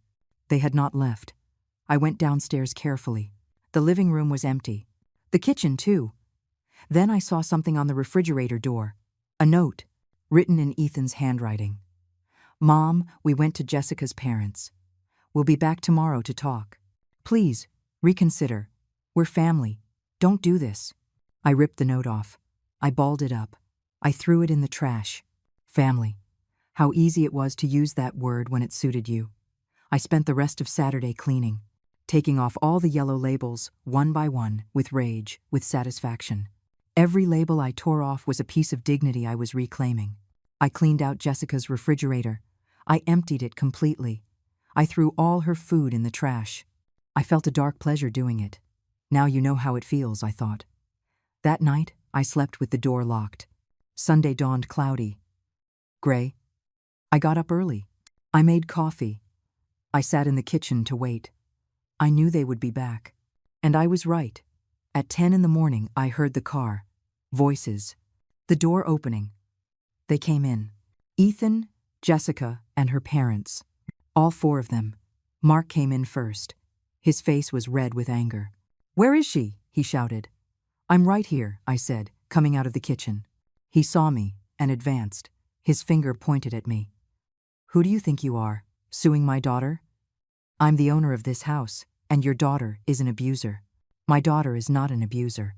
They had not left. I went downstairs carefully. The living room was empty. The kitchen, too. Then I saw something on the refrigerator door. A note, written in Ethan's handwriting. Mom, we went to Jessica's parents. We'll be back tomorrow to talk. Please, reconsider. We're family. Don't do this. I ripped the note off. I balled it up. I threw it in the trash. Family. How easy it was to use that word when it suited you. I spent the rest of Saturday cleaning, taking off all the yellow labels, one by one, with rage, with satisfaction. Every label I tore off was a piece of dignity I was reclaiming. I cleaned out Jessica's refrigerator. I emptied it completely. I threw all her food in the trash. I felt a dark pleasure doing it. Now you know how it feels, I thought. That night, I slept with the door locked. Sunday dawned cloudy. Gray. I got up early. I made coffee. I sat in the kitchen to wait. I knew they would be back. And I was right. At 10 in the morning, I heard the car. Voices. The door opening. They came in. Ethan, Jessica, and her parents. All 4 of them. Mark came in first. His face was red with anger. Where is she? He shouted. I'm right here, I said, coming out of the kitchen. He saw me and advanced. His finger pointed at me. Who do you think you are, suing my daughter? I'm the owner of this house, and your daughter is an abuser. My daughter is not an abuser.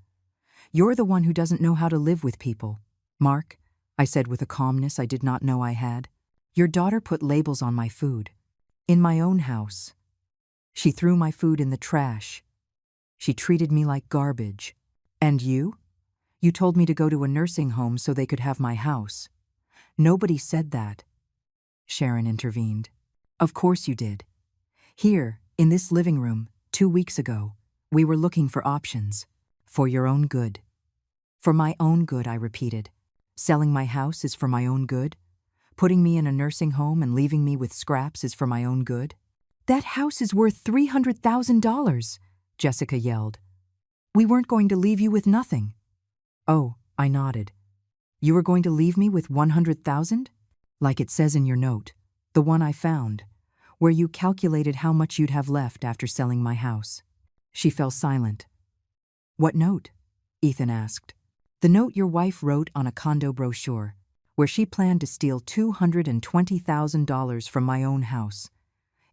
You're the one who doesn't know how to live with people. Mark, I said with a calmness I did not know I had. Your daughter put labels on my food. In my own house. She threw my food in the trash. She treated me like garbage. And you? You told me to go to a nursing home so they could have my house. Nobody said that. Sharon intervened. Of course you did. Here, in this living room, 2 weeks ago, we were looking for options. For your own good. For my own good, I repeated. Selling my house is for my own good? Putting me in a nursing home and leaving me with scraps is for my own good? That house is worth $300,000, Jessica yelled. We weren't going to leave you with nothing. Oh, I nodded. You were going to leave me with 100,000? Like it says in your note, the one I found, where you calculated how much you'd have left after selling my house. She fell silent. What note? Ethan asked. The note your wife wrote on a condo brochure, where she planned to steal $220,000 from my own house.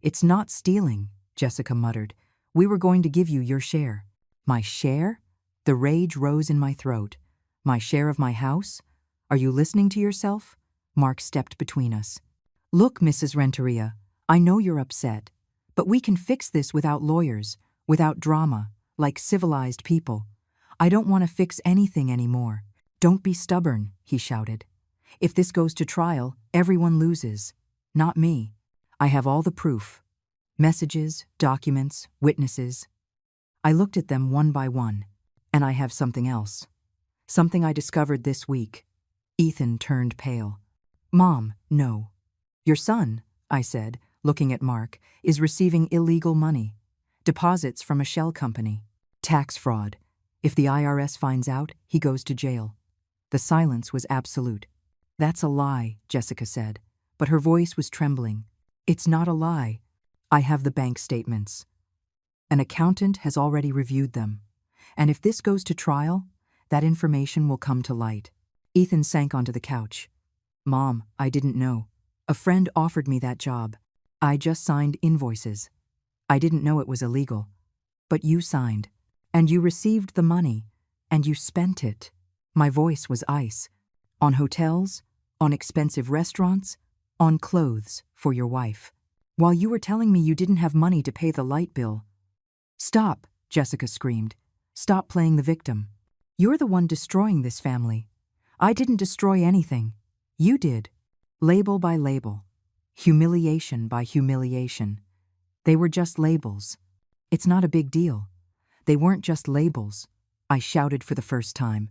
It's not stealing, Jessica muttered. We were going to give you your share. My share? The rage rose in my throat. My share of my house? Are you listening to yourself? Mark stepped between us. Look, Mrs. Renteria, I know you're upset, but we can fix this without lawyers, without drama, like civilized people. I don't want to fix anything anymore. Don't be stubborn, he shouted. If this goes to trial, everyone loses. Not me. I have all the proof. Messages, documents, witnesses. I looked at them one by one, and I have something else. Something I discovered this week. Ethan turned pale. Mom, no. Your son, I said, looking at Mark, is receiving illegal money. Deposits from a shell company. Tax fraud. If the IRS finds out, he goes to jail. The silence was absolute. That's a lie, Jessica said, but her voice was trembling. It's not a lie. I have the bank statements. An accountant has already reviewed them. And if this goes to trial, that information will come to light. Ethan sank onto the couch. Mom, I didn't know. A friend offered me that job. I just signed invoices. I didn't know it was illegal. But you signed. And you received the money. And you spent it. My voice was ice. On hotels, on expensive restaurants, on clothes for your wife. While you were telling me you didn't have money to pay the light bill. Stop, Jessica screamed. Stop playing the victim. You're the one destroying this family. I didn't destroy anything. You did. Label by label. Humiliation by humiliation. They were just labels. It's not a big deal. They weren't just labels. I shouted for the first time,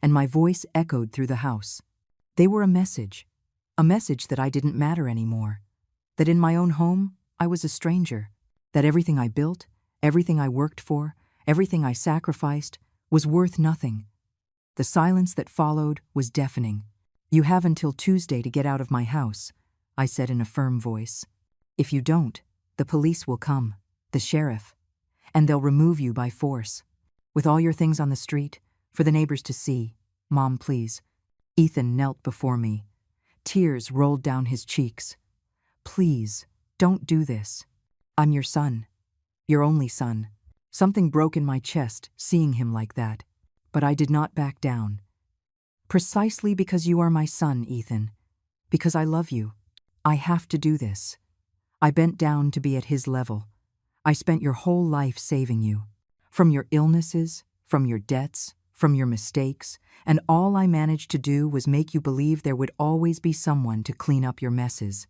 and my voice echoed through the house. They were a message that I didn't matter anymore, that in my own home I was a stranger, that everything I built, everything I worked for, everything I sacrificed was worth nothing. The silence that followed was deafening. You have until Tuesday to get out of my house, I said in a firm voice. If you don't, the police will come, the sheriff, and they'll remove you by force. With all your things on the street, for the neighbors to see. Mom, please. Ethan knelt before me. Tears rolled down his cheeks. Please, don't do this. I'm your son. Your only son. Something broke in my chest, seeing him like that. But I did not back down. Precisely because you are my son, Ethan. Because I love you. I have to do this. I bent down to be at his level. I spent your whole life saving you. From your illnesses, from your debts, from your mistakes, and all I managed to do was make you believe there would always be someone to clean up your messes.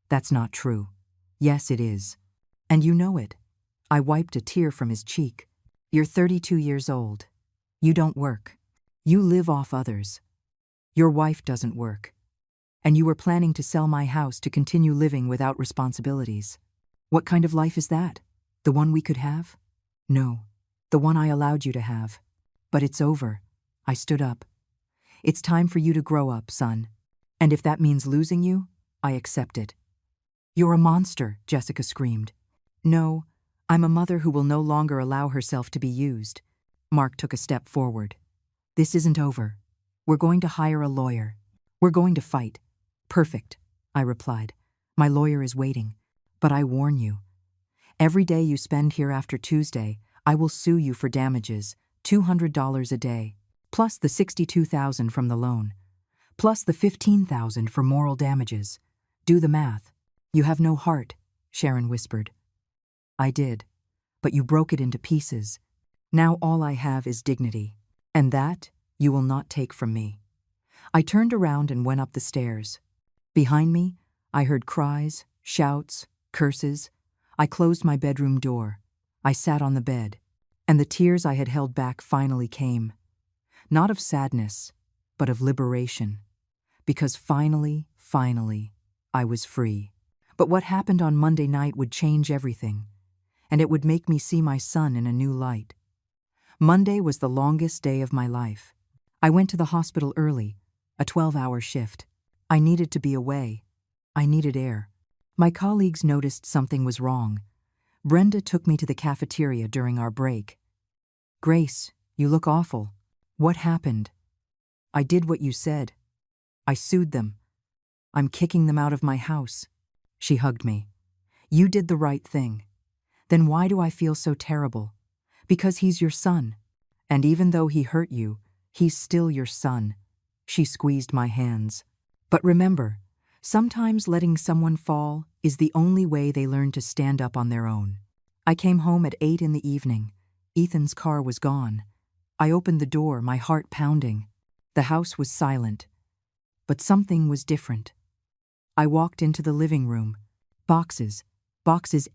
That's not true. Yes, it is. And you know it. I wiped a tear from his cheek. You're 32 years old. You don't work. You live off others. Your wife doesn't work. And you were planning to sell my house to continue living without responsibilities. What kind of life is that? The one we could have? No, the one I allowed you to have. But it's over. I stood up. It's time for you to grow up, son. And if that means losing you, I accept it. You're a monster, Jessica screamed. No, I'm a mother who will no longer allow herself to be used. Mark took a step forward. This isn't over. We're going to hire a lawyer. We're going to fight. Perfect, I replied. My lawyer is waiting. But I warn you. Every day you spend here after Tuesday, I will sue you for damages, $200 a day, plus the $62,000 from the loan, plus the $15,000 for moral damages. Do the math. You have no heart, Sharon whispered. I did, but you broke it into pieces. Now all I have is dignity, and that you will not take from me. I turned around and went up the stairs. Behind me, I heard cries, shouts, curses. I closed my bedroom door. I sat on the bed, and the tears I had held back finally came. Not of sadness, but of liberation. Because finally, I was free. But what happened on Monday night would change everything, and it would make me see my son in a new light. Monday was the longest day of my life. I went to the hospital early, a 12-hour shift. I needed to be away. I needed air. My colleagues noticed something was wrong. Brenda took me to the cafeteria during our break. Grace, you look awful. What happened? I did what you said. I sued them. I'm kicking them out of my house. She hugged me. You did the right thing. Then why do I feel so terrible? Because he's your son. And even though he hurt you, he's still your son. She squeezed my hands. But remember, sometimes letting someone fall is the only way they learn to stand up on their own. I came home at 8 in the evening. Ethan's car was gone. I opened the door, my heart pounding. The house was silent. But something was different. I walked into the living room. Boxes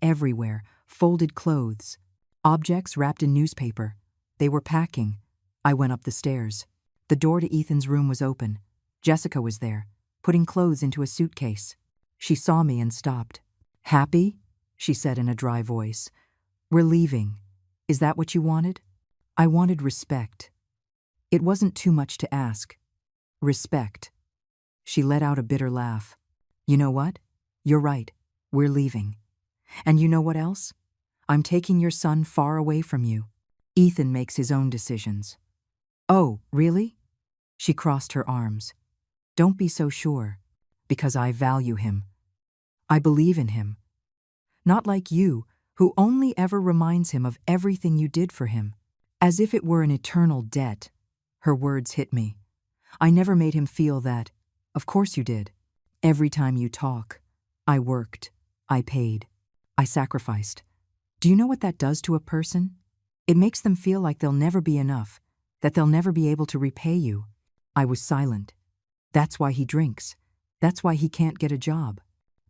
everywhere, folded clothes, objects wrapped in newspaper. They were packing. I went up the stairs. The door to Ethan's room was open. Jessica was there, putting clothes into a suitcase. She saw me and stopped. Happy? She said in a dry voice. We're leaving. Is that what you wanted? I wanted respect. It wasn't too much to ask. Respect. She let out a bitter laugh. You know what? You're right. We're leaving. And you know what else? I'm taking your son far away from you. Ethan makes his own decisions. Oh, really? She crossed her arms. Don't be so sure. Because I value him. I believe in him. Not like you, who only ever reminds him of everything you did for him. As if it were an eternal debt. Her words hit me. I never made him feel that. Of course you did. Every time you talk. I worked. I paid. I sacrificed. Do you know what that does to a person? It makes them feel like they'll never be enough, that they'll never be able to repay you. I was silent. That's why he drinks. That's why he can't get a job.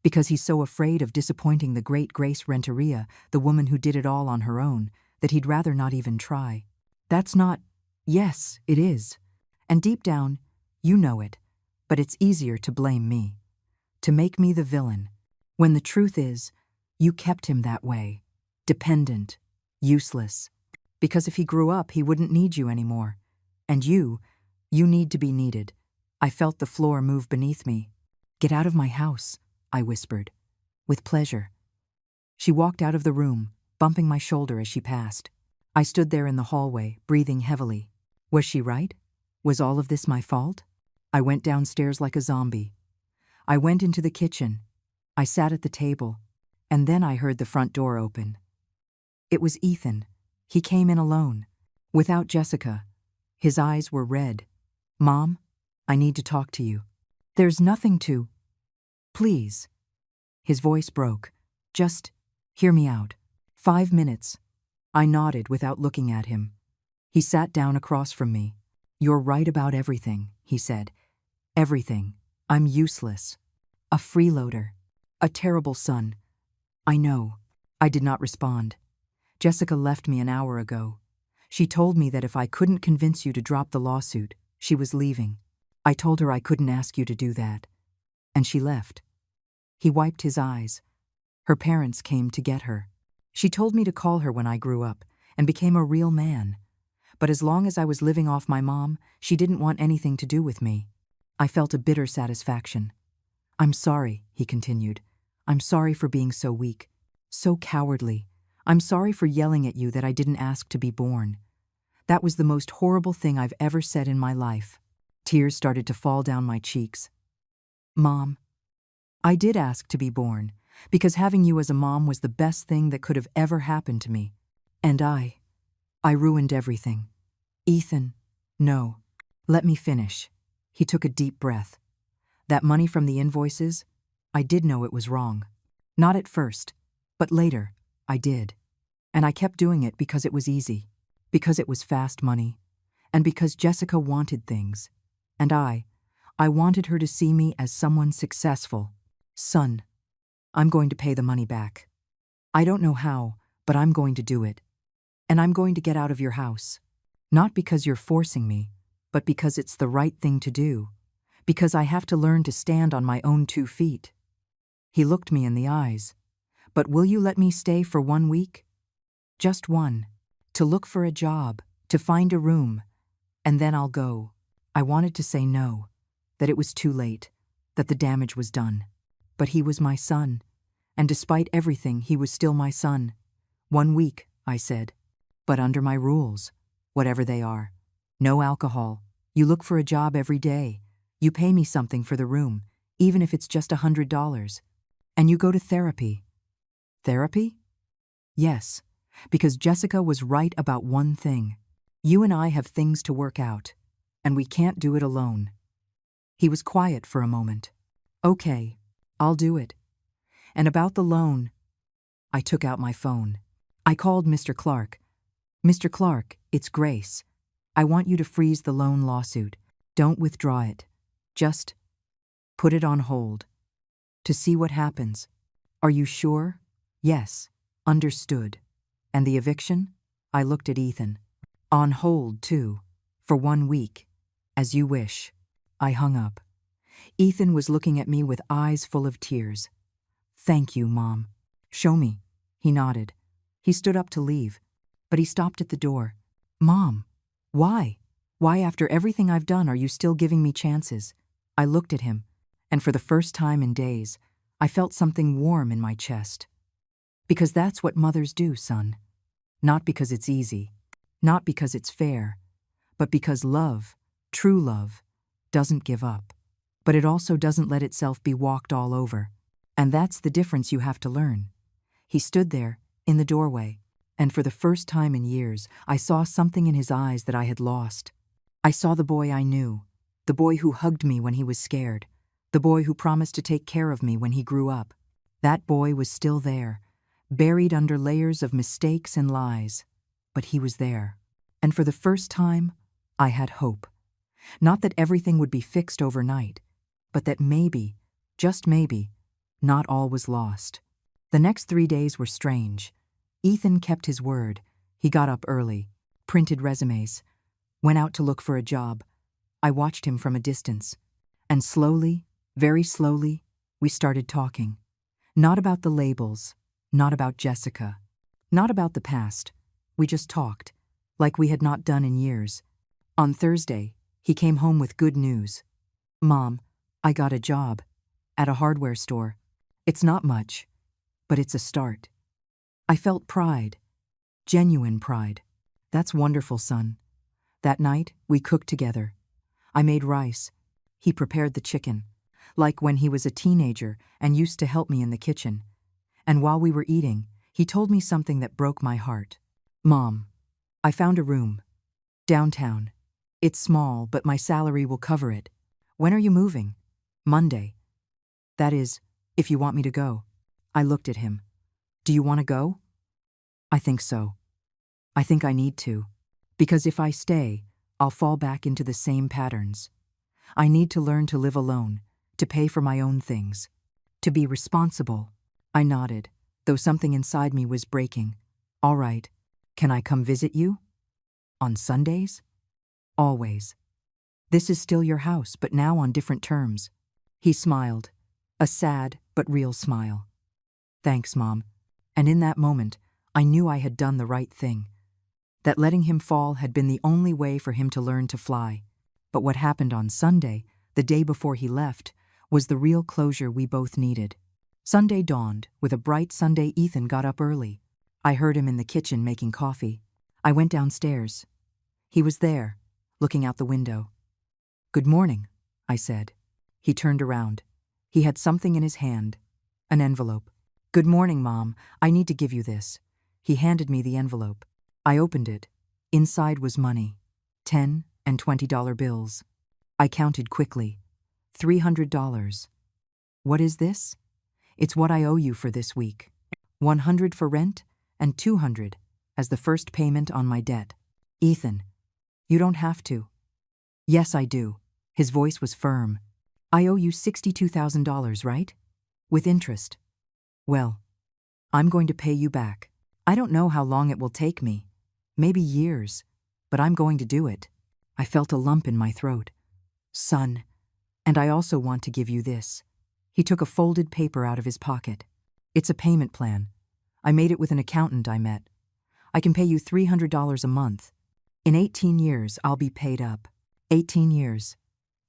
Because he's so afraid of disappointing the great Grace Renteria, the woman who did it all on her own, that he'd rather not even try. That's not… Yes, it is. And deep down, you know it. But it's easier to blame me. To make me the villain. When the truth is, you kept him that way. Dependent. Useless. Because if he grew up, he wouldn't need you anymore. And you need to be needed. I felt the floor move beneath me. Get out of my house, I whispered. With pleasure. She walked out of the room, bumping my shoulder as she passed. I stood there in the hallway, breathing heavily. Was she right? Was all of this my fault? I went downstairs like a zombie. I went into the kitchen. I sat at the table. And then I heard the front door open. It was Ethan. He came in alone. Without Jessica. His eyes were red. Mom, I need to talk to you. There's nothing to… Please. His voice broke. Just hear me out. 5 minutes. I nodded without looking at him. He sat down across from me. You're right about everything, he said. Everything. I'm useless. A freeloader. A terrible son. I know. I did not respond. Jessica left me an hour ago. She told me that if I couldn't convince you to drop the lawsuit, she was leaving. I told her I couldn't ask you to do that. And she left. He wiped his eyes. Her parents came to get her. She told me to call her when I grew up and became a real man. But as long as I was living off my mom, she didn't want anything to do with me. I felt a bitter satisfaction. I'm sorry, he continued. I'm sorry for being so weak, so cowardly. I'm sorry for yelling at you that I didn't ask to be born. That was the most horrible thing I've ever said in my life. Tears started to fall down my cheeks. Mom, I did ask to be born, because having you as a mom was the best thing that could have ever happened to me. And I ruined everything. Ethan, no. Let me finish. He took a deep breath. That money from the invoices, I did know it was wrong. Not at first, but later, I did. And I kept doing it because it was easy, because it was fast money, and because Jessica wanted things. And I wanted her to see me as someone successful. Son, I'm going to pay the money back. I don't know how, but I'm going to do it. And I'm going to get out of your house. Not because you're forcing me, but because it's the right thing to do. Because I have to learn to stand on my own 2 feet. He looked me in the eyes. But will you let me stay for 1 week? Just one. To look for a job, to find a room. And then I'll go. I wanted to say no, that it was too late, that the damage was done. But he was my son. And despite everything, he was still my son. 1 week, I said. But under my rules, whatever they are. No alcohol. You look for a job every day. You pay me something for the room, even if it's just $100. And you go to therapy. Therapy? Yes, because Jessica was right about one thing. You and I have things to work out, and we can't do it alone. He was quiet for a moment. Okay, I'll do it. And about the loan, I took out my phone. I called Mr. Clark. Mr. Clark, it's Grace. I want you to freeze the loan lawsuit. Don't withdraw it. Just put it on hold. To see what happens. Are you sure? Yes. Understood. And the eviction? I looked at Ethan. On hold, too. For 1 week. As you wish. I hung up. Ethan was looking at me with eyes full of tears. Thank you, Mom. Show me. He nodded. He stood up to leave, but he stopped at the door. Mom, why? Why, after everything I've done, are you still giving me chances? I looked at him, and for the first time in days, I felt something warm in my chest. Because that's what mothers do, son. Not because it's easy, not because it's fair, but because love, true love, doesn't give up. But it also doesn't let itself be walked all over. And that's the difference you have to learn. He stood there, in the doorway, and for the first time in years, I saw something in his eyes that I had lost. I saw the boy I knew, the boy who hugged me when he was scared, the boy who promised to take care of me when he grew up. That boy was still there, buried under layers of mistakes and lies. But he was there. And for the first time, I had hope. Not that everything would be fixed overnight, but that maybe, just maybe, not all was lost. The next 3 days were strange. Ethan kept his word. He got up early, printed resumes, went out to look for a job. I watched him from a distance. And slowly, very slowly, we started talking. Not about the labels, not about Jessica, not about the past. We just talked, like we had not done in years. On Thursday, he came home with good news. Mom, I got a job. At a hardware store. It's not much, but it's a start. I felt pride. Genuine pride. That's wonderful, son. That night, we cooked together. I made rice. He prepared the chicken, like when he was a teenager and used to help me in the kitchen. And while we were eating, he told me something that broke my heart. Mom, I found a room. Downtown. It's small, but my salary will cover it. When are you moving? Monday. That is, if you want me to go. I looked at him. Do you want to go? I think so. I think I need to. Because if I stay, I'll fall back into the same patterns. I need to learn to live alone, to pay for my own things, to be responsible. I nodded, though something inside me was breaking. All right. Can I come visit you? On Sundays? Always. This is still your house, but now on different terms. He smiled, a sad but real smile. Thanks, Mom. And in that moment, I knew I had done the right thing. That letting him fall had been the only way for him to learn to fly. But what happened on Sunday, the day before he left, was the real closure we both needed. Sunday dawned. With a bright Sunday, Ethan got up early. I heard him in the kitchen making coffee. I went downstairs. He was there, looking out the window. Good morning, I said. He turned around. He had something in his hand, an envelope. Good morning, Mom. I need to give you this. He handed me the envelope. I opened it. Inside was money, $10 and $20 bills. I counted quickly. $300. What is this? It's what I owe you for this week. $100 for rent and $200 as the first payment on my debt. Ethan, you don't have to. Yes, I do. His voice was firm. I owe you $62,000, right? With interest. Well, I'm going to pay you back. I don't know how long it will take me. Maybe years. But I'm going to do it. I felt a lump in my throat. Son, and I also want to give you this. He took a folded paper out of his pocket. It's a payment plan. I made it with an accountant I met. I can pay you $300 a month. In 18 years, I'll be paid up. 18 years.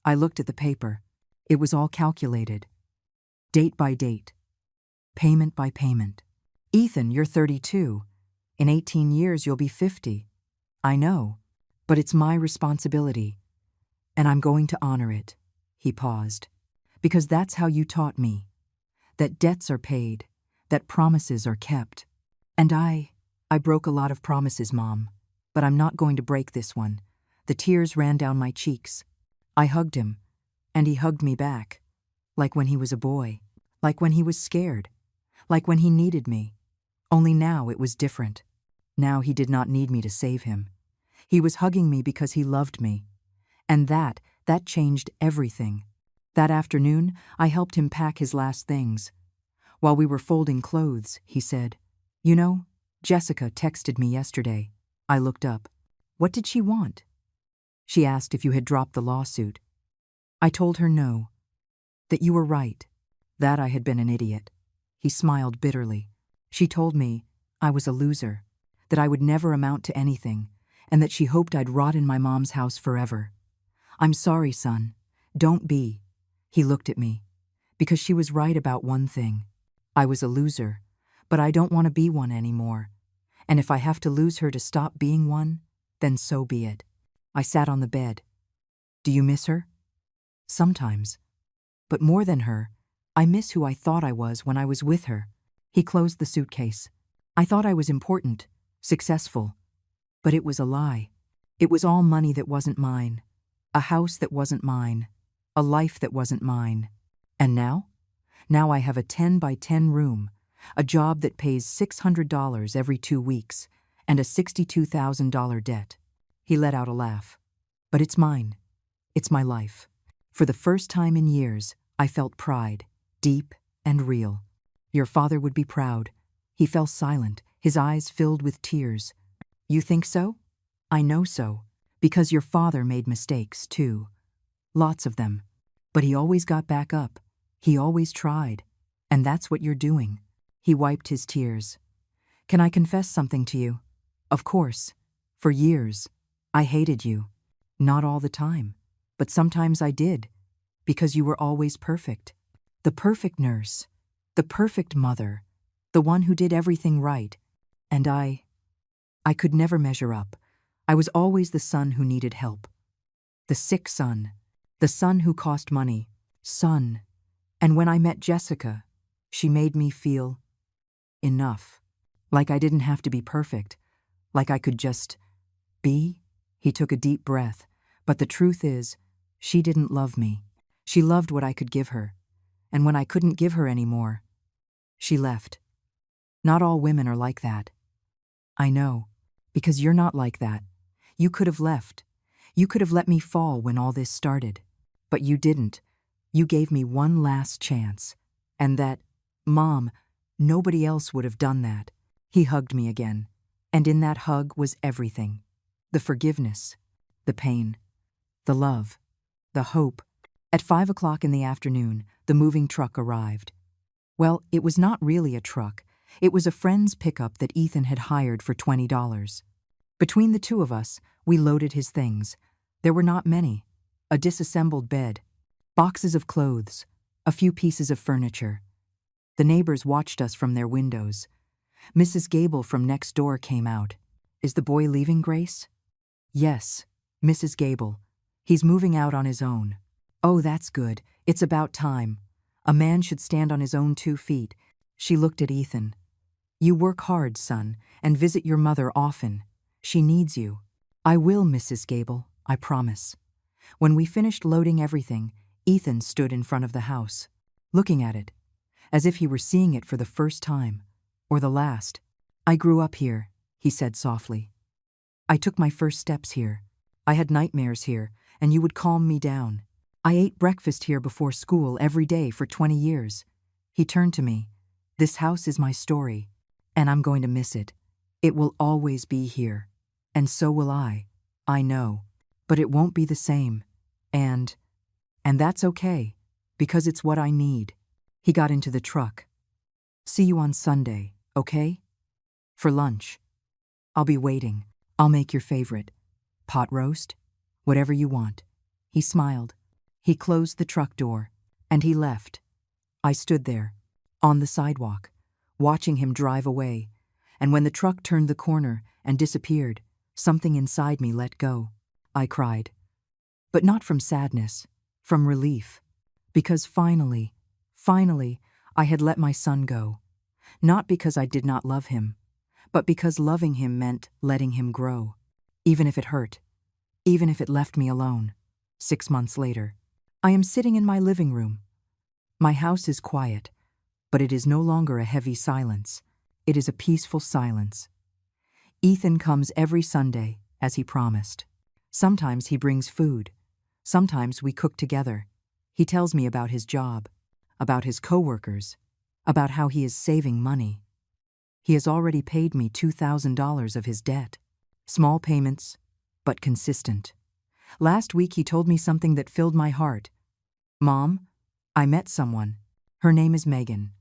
I looked at the paper. It was all calculated. Date by date. Payment by payment. Ethan, you're 32. In 18 years, you'll be 50. I know, but it's my responsibility. And I'm going to honor it. He paused. Because that's how you taught me. That debts are paid. That promises are kept. And I broke a lot of promises, Mom. But I'm not going to break this one. The tears ran down my cheeks. I hugged him, and he hugged me back. Like when he was a boy. Like when he was scared. Like when he needed me. Only now it was different. Now he did not need me to save him. He was hugging me because he loved me. And that changed everything. That afternoon, I helped him pack his last things. While we were folding clothes, he said, You know, Jessica texted me yesterday. I looked up. What did she want? She asked if you had dropped the lawsuit. I told her no. That you were right. That I had been an idiot. He smiled bitterly. She told me I was a loser. That I would never amount to anything. and that she hoped I'd rot in my mom's house forever. I'm sorry, son. Don't be. He looked at me. Because she was right about one thing. I was a loser, but I don't want to be one anymore. And if I have to lose her to stop being one, then so be it. I sat on the bed. Do you miss her? Sometimes. But more than her, I miss who I thought I was when I was with her. He closed the suitcase. I thought I was important, successful. But it was a lie. It was all money that wasn't mine. A house that wasn't mine. A life that wasn't mine. And now? Now I have a 10 by 10 room, a job that pays $600 every 2 weeks, and a $62,000 debt. He let out a laugh. But it's mine. It's my life. For the first time in years, I felt pride, deep and real. Your father would be proud. He fell silent, his eyes filled with tears. You think so? I know so, because your father made mistakes, too. Lots of them. But he always got back up. He always tried. And that's what you're doing. He wiped his tears. Can I confess something to you? Of course. For years, I hated you. Not all the time. But sometimes I did. Because you were always perfect. The perfect nurse. The perfect mother. The one who did everything right. And I could never measure up. I was always the son who needed help. The sick son. The son who cost money. Son. And when I met Jessica, she made me feel enough. Like I didn't have to be perfect. Like I could just be. He took a deep breath. But the truth is, she didn't love me. She loved what I could give her. And when I couldn't give her any more, she left. Not all women are like that. I know, because you're not like that. You could have left. You could have let me fall when all this started. But you didn't. You gave me one last chance. And that, Mom, nobody else would have done that. He hugged me again. And in that hug was everything. The forgiveness, the pain, the love, the hope. At 5 o'clock in the afternoon, the moving truck arrived. Well, it was not really a truck. It was a friend's pickup that Ethan had hired for $20. Between the two of us, we loaded his things. There were not many. A disassembled bed, boxes of clothes, a few pieces of furniture. The neighbors watched us from their windows. Mrs. Gable from next door came out. Is the boy leaving, Grace? Yes, Mrs. Gable. He's moving out on his own. Oh, that's good. It's about time. A man should stand on his own 2 feet. She looked at Ethan. You work hard, son, and visit your mother often. She needs you. I will, Mrs. Gable, I promise. When we finished loading everything, Ethan stood in front of the house, looking at it, as if he were seeing it for the first time, or the last. I grew up here, he said softly. I took my first steps here. I had nightmares here, and you would calm me down. I ate breakfast here before school every day for 20 years. He turned to me. This house is my story, and I'm going to miss it. It will always be here. And so will I know. But it won't be the same. And that's okay, because it's what I need. He got into the truck. See you on Sunday, okay? For lunch. I'll be waiting. I'll make your favorite. Pot roast? Whatever you want. He smiled. He closed the truck door, and he left. I stood there, on the sidewalk, watching him drive away, and when the truck turned the corner and disappeared, something inside me let go. I cried. But not from sadness, from relief. Because finally, I had let my son go. Not because I did not love him, but because loving him meant letting him grow. Even if it hurt. Even if it left me alone. 6 months later, I am sitting in my living room. My house is quiet, but it is no longer a heavy silence. It is a peaceful silence. Ethan comes every Sunday, as he promised. Sometimes he brings food. Sometimes we cook together. He tells me about his job, about his coworkers, about how he is saving money. He has already paid me $2,000 of his debt. Small payments, but consistent. Last week he told me something that filled my heart. Mom, I met someone. Her name is Megan.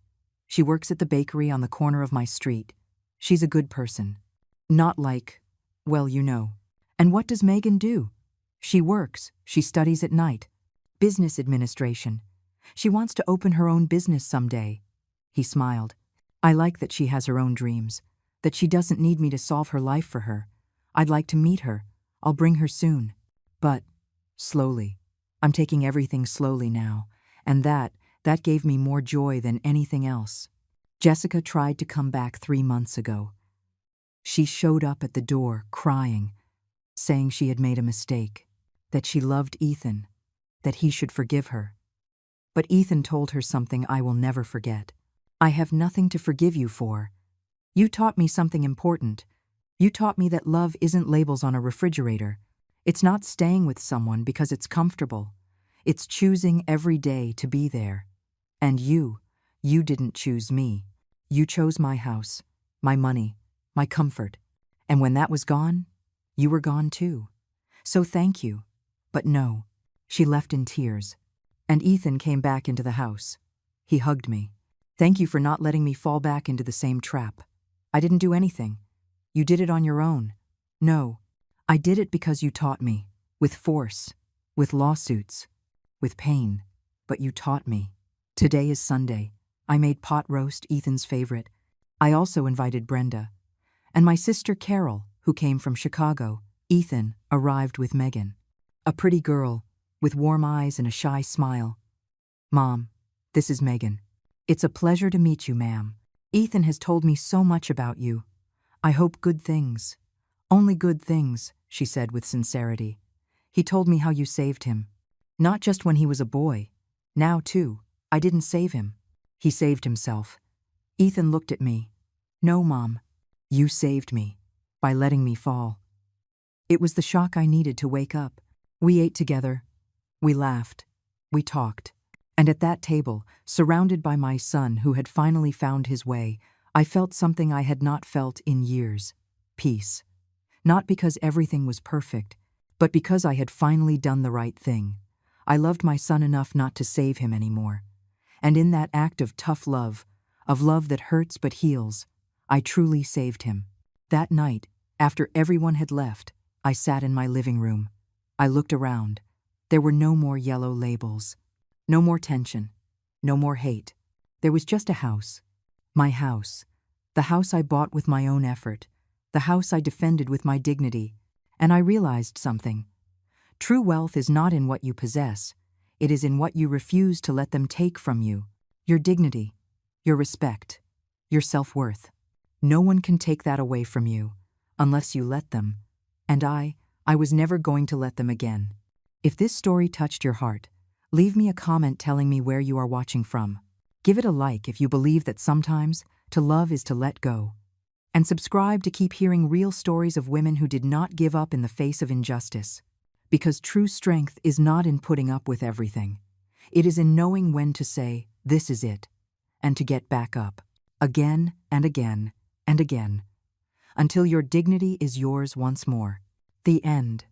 She works at the bakery on the corner of my street. She's a good person. Not like, well, you know. And what does Megan do? She works, she studies at night. Business administration. She wants to open her own business someday. He smiled. I like that she has her own dreams, that she doesn't need me to solve her life for her. I'd like to meet her. I'll bring her soon. But, slowly. I'm taking everything slowly now, and that gave me more joy than anything else. Jessica tried to come back 3 months ago. She showed up at the door, crying, saying she had made a mistake, that she loved Ethan, that he should forgive her. But Ethan told her something I will never forget. I have nothing to forgive you for. You taught me something important. You taught me that love isn't labels on a refrigerator. It's not staying with someone because it's comfortable. It's choosing every day to be there. And you didn't choose me. You chose my house, my money, my comfort. And when that was gone, you were gone too. So thank you. But no. She left in tears. And Ethan came back into the house. He hugged me. Thank you for not letting me fall back into the same trap. I didn't do anything. You did it on your own. No, I did it because you taught me. With force, with lawsuits, with pain. But you taught me. Today is Sunday. I made pot roast, Ethan's favorite. I also invited Brenda. And my sister Carol, who came from Chicago. Ethan arrived with Megan. A pretty girl, with warm eyes and a shy smile. Mom, this is Megan. It's a pleasure to meet you, ma'am. Ethan has told me so much about you. I hope good things. Only good things, she said with sincerity. He told me how you saved him. Not just when he was a boy. Now, too. I didn't save him. He saved himself. Ethan looked at me. No, Mom. You saved me. By letting me fall. It was the shock I needed to wake up. We ate together. We laughed. We talked. And at that table, surrounded by my son who had finally found his way, I felt something I had not felt in years. Peace. Not because everything was perfect, but because I had finally done the right thing. I loved my son enough not to save him anymore. And in that act of tough love, of love that hurts but heals, I truly saved him. That night, after everyone had left, I sat in my living room. I looked around. There were no more yellow labels. No more tension. No more hate. There was just a house. My house. The house I bought with my own effort. The house I defended with my dignity. And I realized something. True wealth is not in what you possess. It is in what you refuse to let them take from you. Your dignity. Your respect. Your self-worth. No one can take that away from you, unless you let them. And I was never going to let them again. If this story touched your heart, leave me a comment telling me where you are watching from. Give it a like if you believe that sometimes to love is to let go. And subscribe to keep hearing real stories of women who did not give up in the face of injustice. Because true strength is not in putting up with everything. It is in knowing when to say, this is it, and to get back up, again and again and again, until your dignity is yours once more. The end.